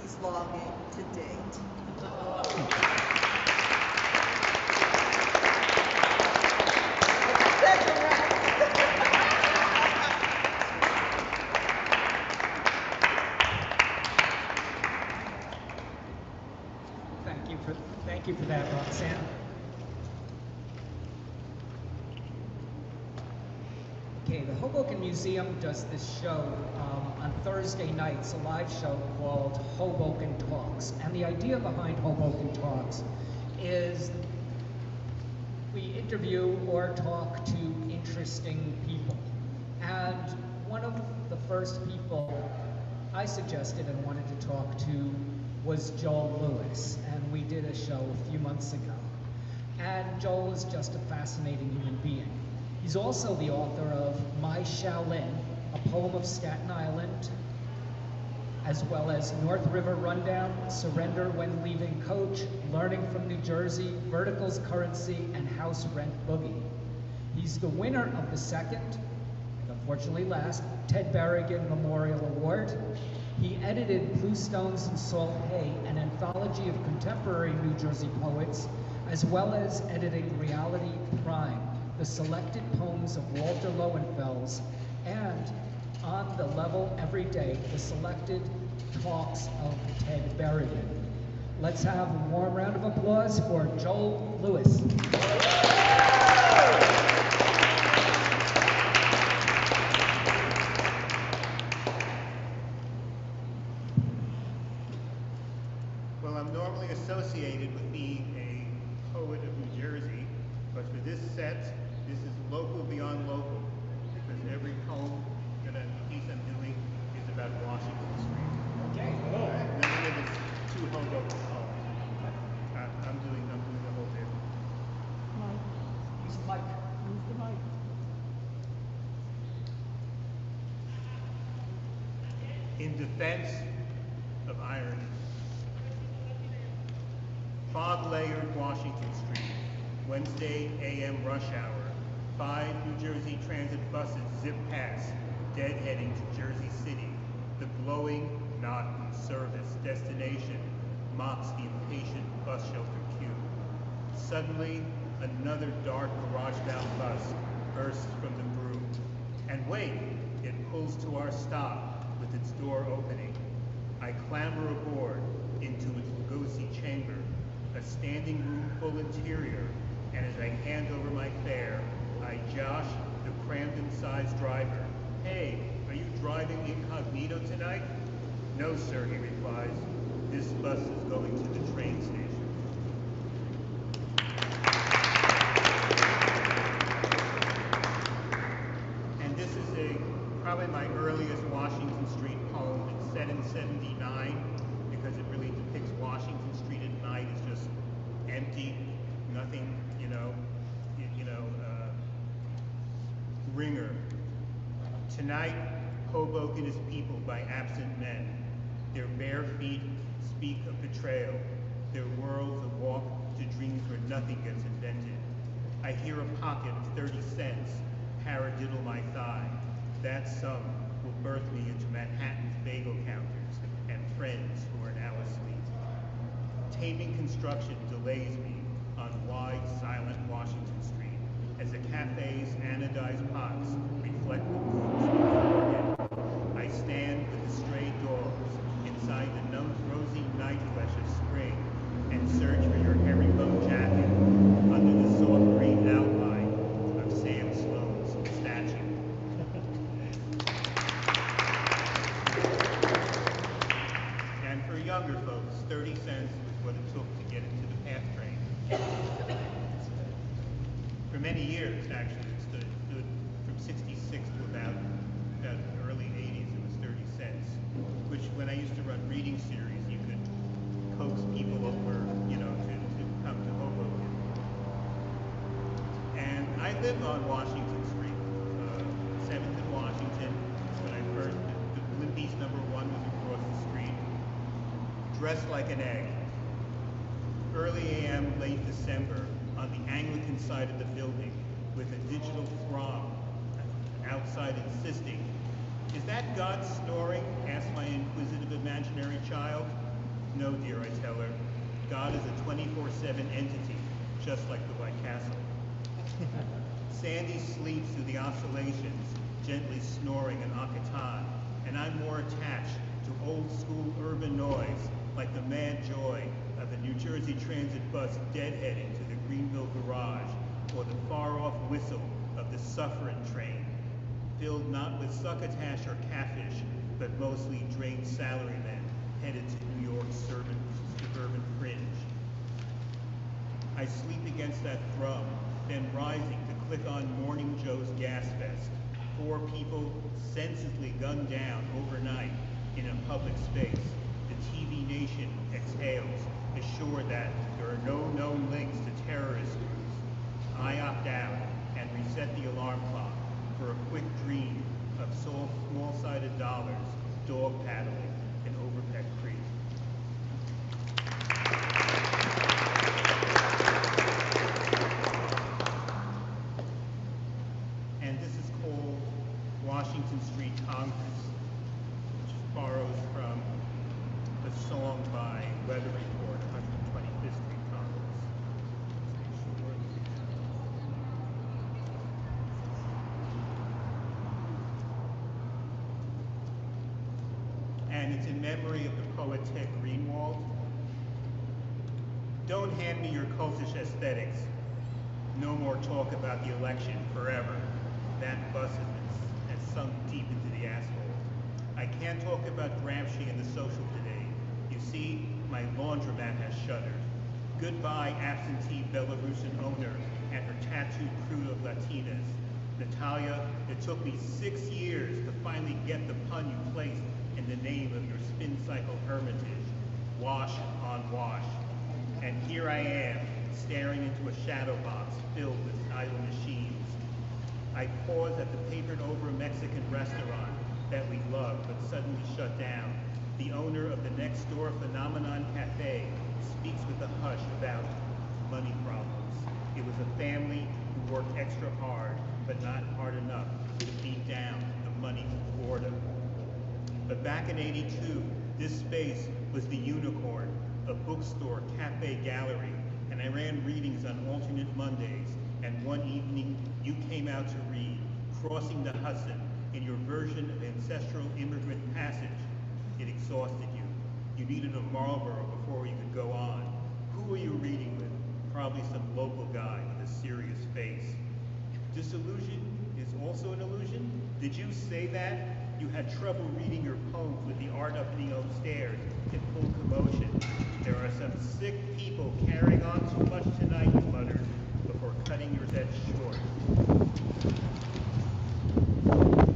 Speaker 5: he's longing to date.
Speaker 1: Thank you for that, Roxanne. Okay, the Hoboken Museum does this show on Thursday nights, a live show called Hoboken Talks. And the idea behind Hoboken Talks is we interview or talk to interesting people. And one of the first people I suggested and wanted to talk to was Joel Lewis, and we did a show a few months ago. And Joel is just a fascinating human being. He's also the author of My Shaolin, a poem of Staten Island, as well as North River Rundown, Surrender When Leaving Coach, Learning from New Jersey, Verticals Currency, and House Rent Boogie. He's the winner of the second, and unfortunately last, Ted Berrigan Memorial Award. He edited Blue Stones and Salt Hay, an anthology of contemporary New Jersey poets, as well as editing Reality Prime, the selected poems of Walter Lowenfels, and On the Level Every Day, the selected talks of Ted Berrigan. Let's have a warm round of applause for Joel Lewis.
Speaker 6: Well, I'm normally associated with being a poet of New Jersey, but for this set, this is local beyond local, because every poem that piece I'm doing is about Washington Street.
Speaker 1: Okay.
Speaker 6: None of it's two Hoboken poems. I'm doing the whole bit.
Speaker 1: Use the mic.
Speaker 7: Use the mic.
Speaker 6: In defense of irony. Fog-layered Washington Street, Wednesday a.m. rush hour. 5 New Jersey Transit buses zip past, deadheading to Jersey City. The glowing, not in service destination mocks the impatient bus shelter queue. Suddenly, another dark garage-bound bus bursts from the broom. And wait, it pulls to our stop with its door opening. I clamber aboard into its Lugosi chamber, a standing room full interior, and as I hand over my fare, I josh the Crandon-sized driver. Hey, are you driving incognito tonight? No, sir, he replies. This bus is going to the train station. And this is probably my earliest Washington Street poem. It's set in 79 because it really depicts Washington Street at night as just empty, nothing, ringer. Tonight, Hoboken is peopled by absent men. Their bare feet speak of betrayal. Their worlds a walk to dreams where nothing gets invented. I hear a pocket of 30 cents paradiddle my thigh. That sum will birth me into Manhattan's bagel counters. friends who are now asleep. Taming construction delays me on wide, silent Washington Street as the cafe's anodized pots reflect the blooms of the forget. I stand with the stray dogs inside the rosy night flesh of spring and search for your herringbone jacket under the soft green outline of Sam Sloan's statue. And for younger folks, 30 cents was what it took to get into the PATH train. For many years, actually, it stood from 66 to about the early 80s, it was 30 cents, which when I used to run reading series, you could coax people over, to come to Hoboken. And I lived on Washington Street, 7th and Washington, when I first, the Blimpies #1 was across the street, dressed like an egg. Early AM, late December, on the Anglican side of the building, with a digital throng outside insisting, "Is that God snoring?" asked my inquisitive imaginary child. "No, dear," I tell her. "God is a 24/7 entity, just like the White Castle." Sandy sleeps through the oscillations, gently snoring an occitan, and I'm more attached to old-school urban noise, like the mad joy of the New Jersey Transit bus deadheading to the Greenville garage, or the far-off whistle of the Suffering train, filled not with succotash or catfish, but mostly drained salarymen headed to New York's suburban fringe. I sleep against that drum, then rising to click on Morning Joe's Gas Fest. 4 people senselessly gunned down overnight in a public space. The TV nation exhales, assured that there are no known links to terrorist groups. I opt out and reset the alarm clock for a quick dream of small-sided dollars dog paddling in Overpeck Creek. And this is called Washington Street Congress, which borrows from the song by Weather Report, 125th Street Congress. And it's in memory of the poet Ted Greenwald. Don't hand me your cultish aesthetics. No more talk about the election forever. That bus has sunk deep into the asphalt. I can't talk about Gramsci and the social today. You see, my laundromat has shuttered. Goodbye, absentee Belarusian owner and her tattooed crew of Latinas. Natalia, it took me 6 years to finally get the pun you placed in the name of your spin cycle hermitage. Wash on wash. And here I am, staring into a shadow box filled with idle machines. I pause at the papered-over Mexican restaurant that we love but suddenly shut down. The owner of the next-door Phenomenon Cafe speaks with a hush about money problems. It was a family who worked extra hard, but not hard enough to beat down the money from boredom. But back in '82, this space was the Unicorn, a bookstore, cafe, gallery, and I ran readings on alternate Mondays, and one evening you came out to read, Crossing the Hudson, in your version of Ancestral Immigrant Passage. It exhausted you. You needed a Marlboro before you could go on. Who were you reading with? Probably some local guy with a serious face. Disillusion is also an illusion? Did you say that? You had trouble reading your poems with the art opening upstairs in full commotion. There are some sick people carrying on too much tonight, you muttered, before cutting your set short.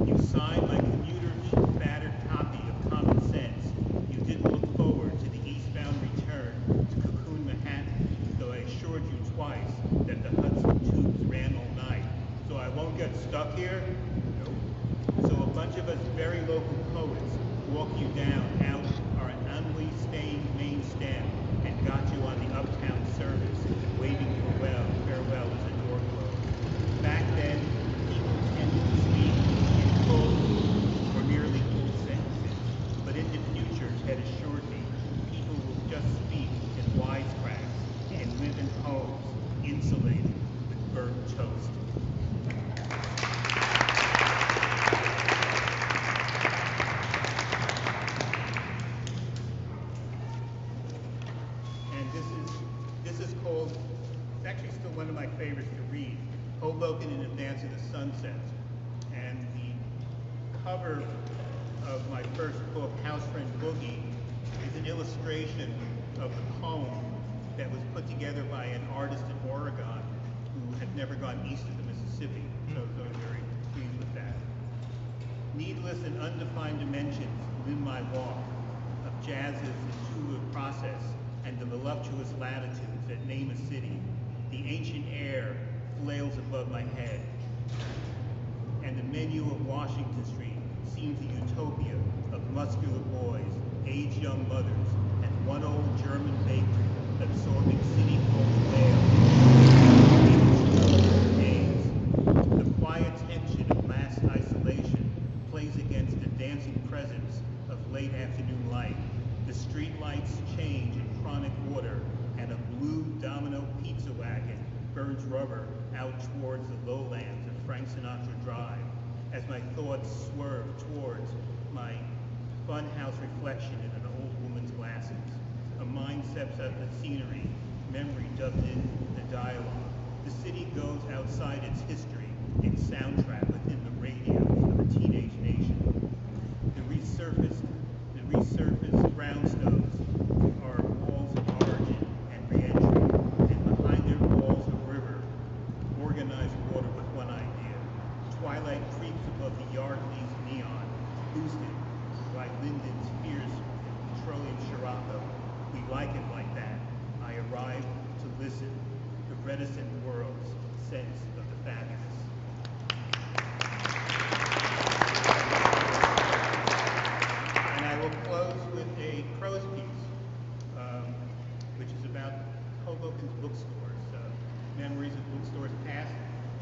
Speaker 6: You signed my commuter-battered copy of Common Sense. You didn't look forward to the eastbound return to Cocoon, Manhattan, though I assured you twice that the Hudson tubes ran all night. So I won't get stuck here? Nope. So a bunch of us very local poets walked you down out our ennui-stained main stem and got you on the uptown service, waving farewell as the door closed. Back then, people tended to speak in full or nearly full sentences, but in the future, Ted assured Toast. And this is called, it's actually still one of my favorites to read, Hoboken in Advance of the Sunset. And the cover of my first book, House Friend Boogie, is an illustration of the poem that was put together by an artist in Oregon who had never gone east of the Mississippi. So I was very pleased with that. Needless and undefined dimensions limn my walk of jazz's intuitive process and the voluptuous latitudes that name a city. The ancient air flails above my head, and the menu of Washington Street seems a utopia of muscular boys, aged young mothers, and one old German bakery absorbing city hall days. The quiet tension of mass isolation plays against the dancing presence of late afternoon light. The street lights change in chronic order, and a blue domino pizza wagon burns rubber out towards the lowlands of Frank Sinatra Drive as my thoughts swerve towards my funhouse reflection in an old woman's glasses. A mind steps out the scenery, memory dubbed in the dialogue. The city goes outside its history, its soundtrack within the radios of a teenage nation. The resurfaced brownstones are walls of origin and re-entry, and behind their walls a river, organized water with one idea. Twilight creeps above the Yardley's neon, boosted by Linden's fierce petroleum Scirocco. We like it like that. I arrive to listen, the reticent world's sense of the fabulous. And I will close with a prose piece, which is about Hoboken's bookstores, memories of bookstores past.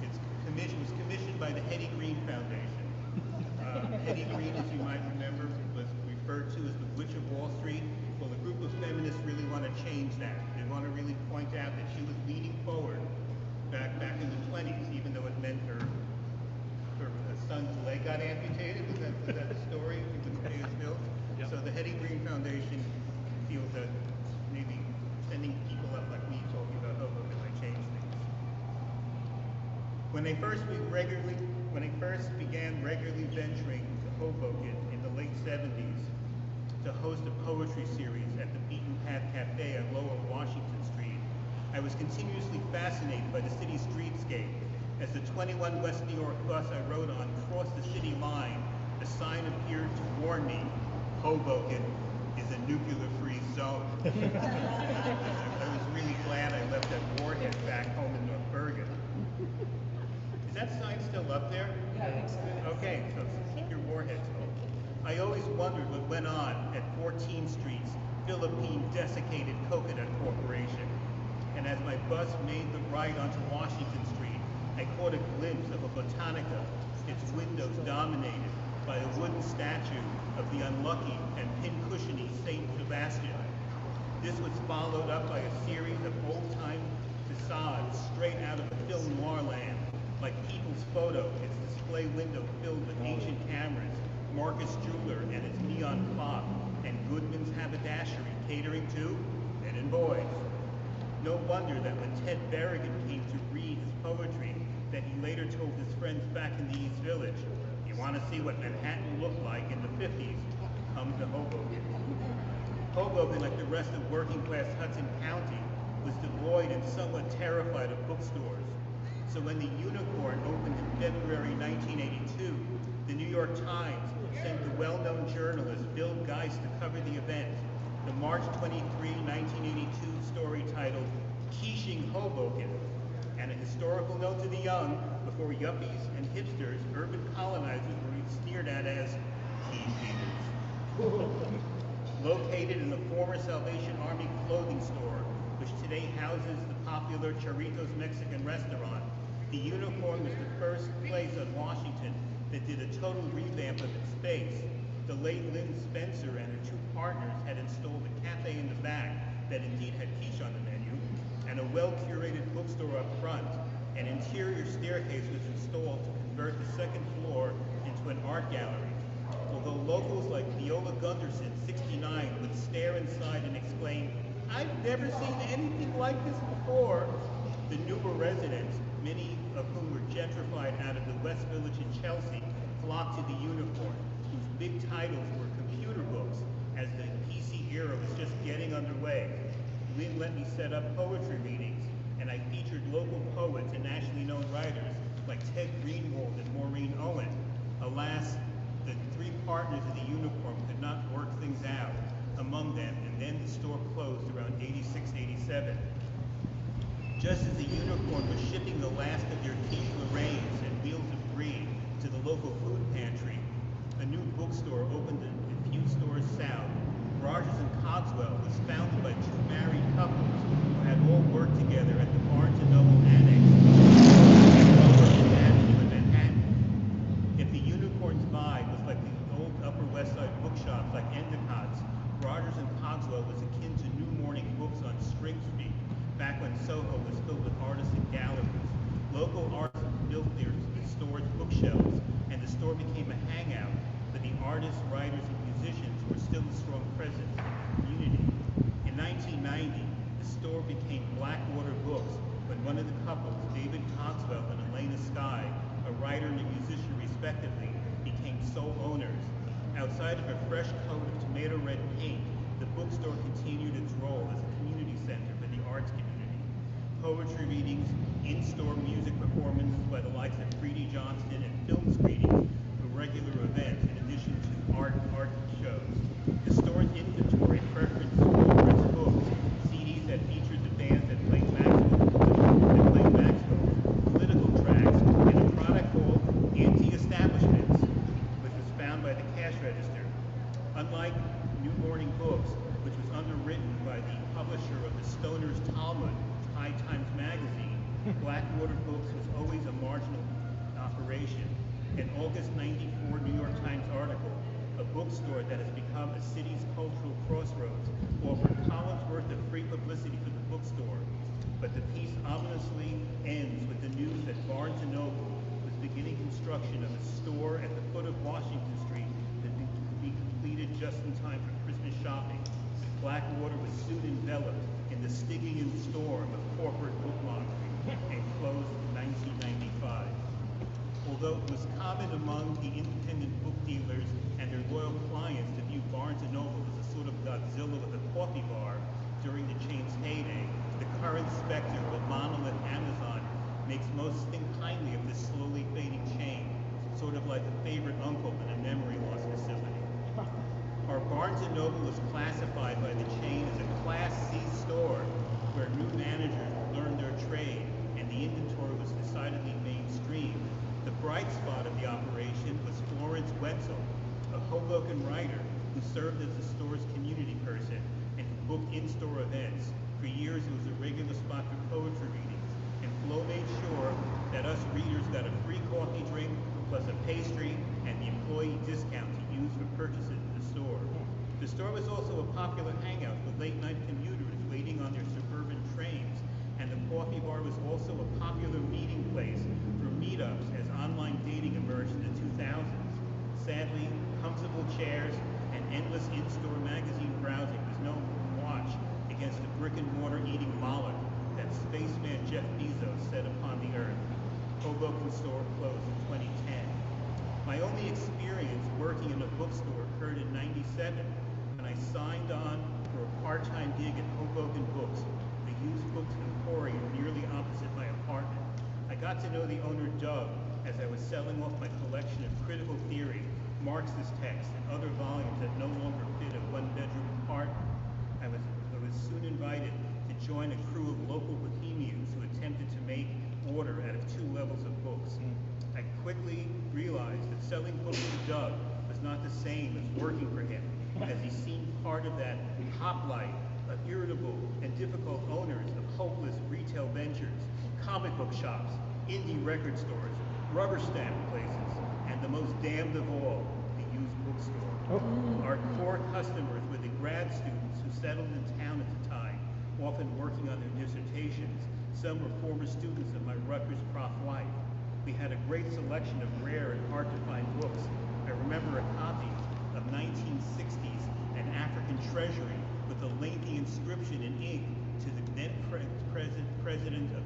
Speaker 6: It was commissioned by the Hetty Green Foundation. Hetty Green, as you might remember, was referred to as the Witch of Wall Street. Well, a group of feminists really want to change that. They want to really point out that she was leaning forward back in the 20s, even though it meant her son's leg got amputated. Was that the story? He couldn't pay his bills. Yep. So the Hetty Green Foundation feels that maybe sending people up like me talking about Hoboken might change things. When I first began regularly venturing to Hoboken in the late 70s to host a poetry series at the Beaten Path Cafe on Lower Washington Street, I was continuously fascinated by the city's streetscape. As the 21 West New York bus I rode on crossed the city line, a sign appeared to warn me, Hoboken is a nuclear-free zone. I was really glad I left that warhead back home in North Bergen. Is that sign still up there?
Speaker 3: Yeah, I think so.
Speaker 6: Okay, so keep your warheads home. I always wondered what went on at 14th Street's Philippine Desiccated Coconut Corporation. And as my bus made the ride onto Washington Street, I caught a glimpse of a Botanica, its windows dominated by a wooden statue of the unlucky and pincushiony Saint Sebastian. This was followed up by a series of old-time facades straight out of the film noir land, like People's Photo, its display window filled with ancient cameras, Marcus Jeweler and its neon clock, and Goodman's Haberdashery catering to men and boys. No wonder that when Ted Berrigan came to read his poetry, that he later told his friends back in the East Village, you want to see what Manhattan looked like in the 50s, come to Hoboken. Hoboken, like the rest of working-class Hudson County, was devoid and somewhat terrified of bookstores. So when the Unicorn opened in February 1982, the New York Times sent the well-known journalist Bill Geist to cover the event. The March 23, 1982 story titled Quiching Hoboken, and a historical note to the young before yuppies and hipsters, urban colonizers were sneered at as quichers. Located in the former Salvation Army clothing store, which today houses the popular Chorritos Mexican restaurant, the Unicorn was the first place on Washington that did a total revamp of its space. The late Lynn Spencer and her two partners had installed a cafe in the back that indeed had quiche on the menu, and a well-curated bookstore up front, An interior staircase was installed to convert the second floor into an art gallery. Although locals like Viola Gunderson, 69, would stare inside and exclaim, "I've never seen anything like this before," the newer residents, many of whom were gentrified out of the West Village in Chelsea, flocked to the Unicorn, whose big titles were computer books, as the PC era was just getting underway. Lynn let me set up poetry readings, and I featured local poets and nationally known writers like Ted Greenwald and Maureen Owen. Alas, the three partners of the Unicorn could not work things out among them, and then the store closed around 86, 87. Just as the Unicorn was shipping the last of their Keith Lorraines and Wheels of Brie to the local food pantry, a new bookstore opened a few stores south. Rogers and Cogswell was founded by two married couples who had all worked together at the Barnes & Noble Annex in Manhattan. If the Unicorn's vibe was like the old Upper West Side bookshops like Endicott's, Rogers and Cogswell was akin to New Morning Books on Spring Street, back when Soho was filled with artists and galleries. Local artists built their store's bookshelves, and the store became a hangout for the artists, writers, and musicians who were still a strong presence in the community. In 1990, the store became Blackwater Books when one of the couples, David Cogswell and Elena Skye, a writer and a musician respectively, became sole owners. Outside of a fresh coat of tomato red paint, the bookstore continued its role as a community center for the arts community. Poetry readings, in-store music performances by the likes of Freedy Johnston, and film screenings were regular events in addition to art shows. The store's inventory preferenced Florence books, CDs that featured the bands that played Maxwell, political tracks, and a product called Anti-Establishments, which was found by the cash register. Unlike New Morning Books, which was underwritten by the publisher of the Stoner's Talmud, High Times magazine, Blackwater Books was always a marginal operation. An August '94 New York Times article, "A bookstore that has become a city's cultural crossroads," offered columns worth of free publicity for the bookstore. But the piece ominously ends with the news that Barnes & Noble was beginning construction of a store at the foot of Washington Street that could be completed just in time for Christmas shopping. Blackwater was soon enveloped in the Stygian storm of corporate bookmongering and closed in 1995. Although it was common among the independent book dealers and their loyal clients to view Barnes & Noble as a sort of Godzilla with a coffee bar during the chain's heyday, the current specter of monolith Amazon makes most think kindly of this slowly fading chain, sort of like a favorite uncle in a memory loss facility. Our Barnes & Noble is classified by the chain as a Class C store, where new managers learned their trade and the inventory was decidedly mainstream. The bright spot of the operation was Florence Wetzel, a Hoboken writer who served as the store's community person and who booked in-store events. For years, it was a regular spot for poetry readings, and Flo made sure that us readers got a free coffee drink plus a pastry and the employee discount to use for purchases at the store. The store was also a popular hangout for late-night commuters waiting on their suburban trains, and the coffee bar was also a popular meeting place for meetups as online dating emerged in the 2000s. Sadly, comfortable chairs and endless in-store magazine browsing was no watch against the brick-and-mortar eating Moloch that spaceman Jeff Bezos set upon the earth. Hoboken store closed in 2010. My only experience working in a bookstore occurred in '97 when I signed on for a part-time gig at Hoboken Books, the used books emporium nearly opposite my apartment. I got to know the owner, Doug, as I was selling off my collection of critical theory, Marxist texts, and other volumes that no longer fit a one-bedroom apartment. I was soon invited to join a crew of local bohemians who attempted to make order out of 2 levels of books. I quickly realized that selling books to Doug was not the same as working for him, as he seemed part of that hoplite of irritable and difficult owners of hopeless retail ventures, comic book shops, indie record stores, rubber stamp places, and the most damned of all, the used bookstore. Our core customers were the grad students who settled in town at the time, often working on their dissertations. Some were former students of my Rutgers had a great selection of rare and hard-to-find books. I remember a copy of 1960s An African Treasury with a lengthy inscription in ink to the then president of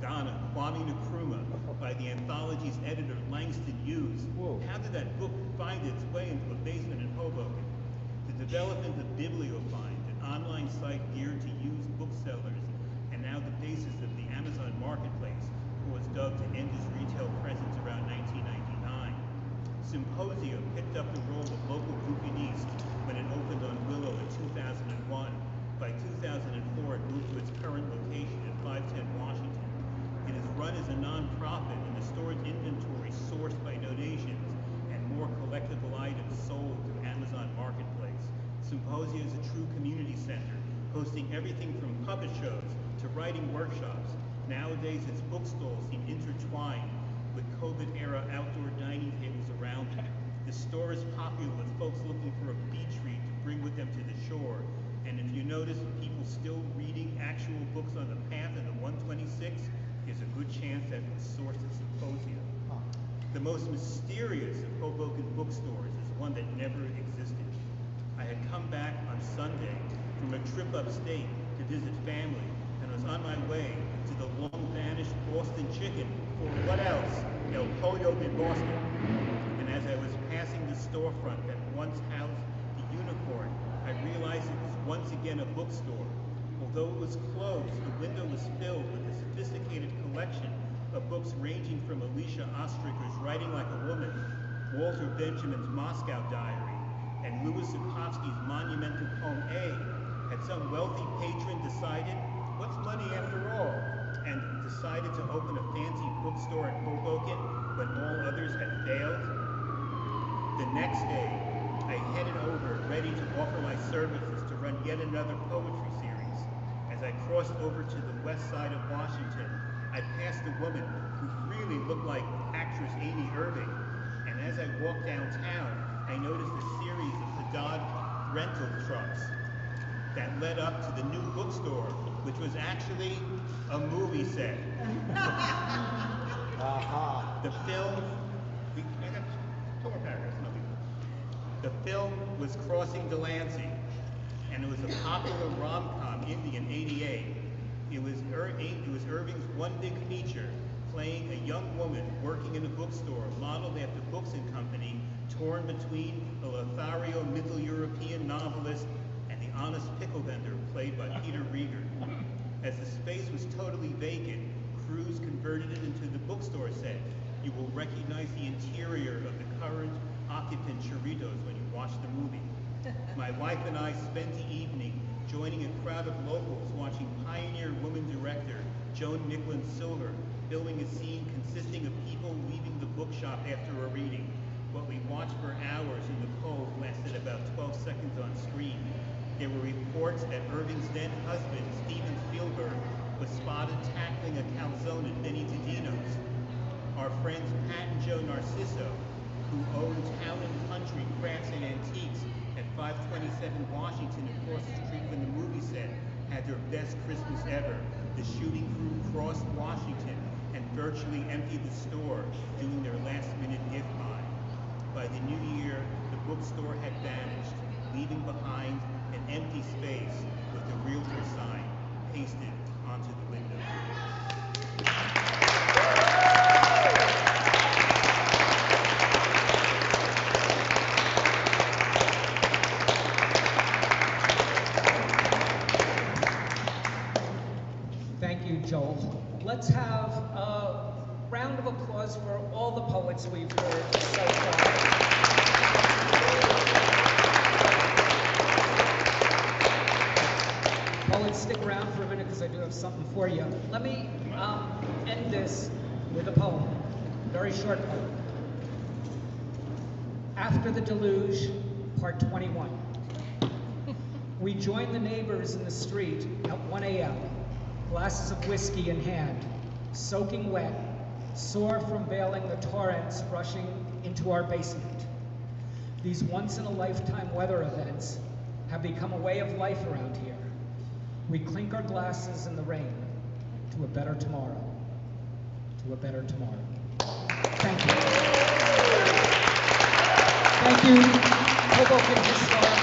Speaker 6: Ghana, Kwame Nkrumah, by the anthology's editor, Langston Hughes.
Speaker 7: Whoa.
Speaker 6: How did that book find its way into a basement in Hoboken? The development of Bibliofind, an online site geared to used booksellers, and now the basis of the Amazon Marketplace, who was dubbed to end its retail presence around 1999. Symposium picked up the role of local bouquiniste when it opened on Willow in 2001. By 2004, it moved to its current location at 510 Washington. It is run as a non-profit, and the store's inventory sourced by donations and more collectible items sold through Amazon Marketplace. Symposia is a true community center, hosting everything from puppet shows to writing workshops. Nowadays, its bookstalls seem intertwined with COVID-era outdoor dining tables around it. The store is popular with folks looking for a beach read to bring with them to the shore. And if you notice people still reading actual books on the path in the 126, there's a good chance that it was sourced at Symposia. The most mysterious of Hoboken bookstores is one that never existed. I had come back on Sunday from a trip upstate to visit family, and was on my way to the long-vanished Boston Chicken, for what else? El Pollo de Boston. And as I was passing the storefront that once housed the Unicorn, I realized it was once again a bookstore. Although it was closed, the window was filled with a sophisticated collection of books ranging from Alicia Ostricher's Writing Like a Woman, Walter Benjamin's Moscow Diary, and Louis Zukowski's monumental poem A. Had some wealthy patron decided, what's money after all? And decided to open a fancy bookstore in Hoboken when all others had failed? The next day, I headed over ready to offer my services to run yet another poetry series. As I crossed over to the west side of Washington, I passed a woman who really looked like actress Amy Irving. And as I walked downtown, I noticed a series of Haddad rental trucks that led up to the new bookstore, which was actually a movie set. The film, I got 2 more paragraphs, no big deal. The film was Crossing Delancey, and it was a popular rom-com indie in '88. It was Irving's one big feature, playing a young woman working in a bookstore modeled after Books and Company, torn between a Lothario Middle European novelist and the honest pickle vendor played by Peter Rieger. As the space was totally vacant, crews converted it into the bookstore set. You will recognize the interior of the current occupant Churritos when you watch the movie. My wife and I spent the evening joining a crowd of locals watching pioneer woman director Joan Nicklin Silver filming a scene consisting of people leaving the bookshop after a reading. What we watched for hours in the cold lasted about 12 seconds on screen. There were reports that Irving's then husband, Steven Spielberg, was spotted tackling a calzone at Benny Tadino's. Our friends Pat and Joe Narciso, who own Town and Country Crafts and Antiques at 527 Washington across the street from the movie set, had their best Christmas ever. The shooting crew crossed Washington and virtually emptied the store, doing their last-minute gift buy. By the new year, the bookstore had vanished, leaving behind an empty space with the realtor sign pasted onto the window.
Speaker 1: Thank you, Joel. Let's have a round of applause for all the poets we've heard so far. Poets, stick around for a minute because I do have something for you. Let me end this with a poem, very short poem. After the Deluge, Part 21. We joined the neighbors in the street at 1 a.m., glasses of whiskey in hand, soaking wet, sore from bailing the torrents rushing into our basement. These once-in-a-lifetime weather events have become a way of life around here. We clink our glasses in the rain to a better tomorrow, to a better tomorrow. Thank you. Thank you, Hoboken Historical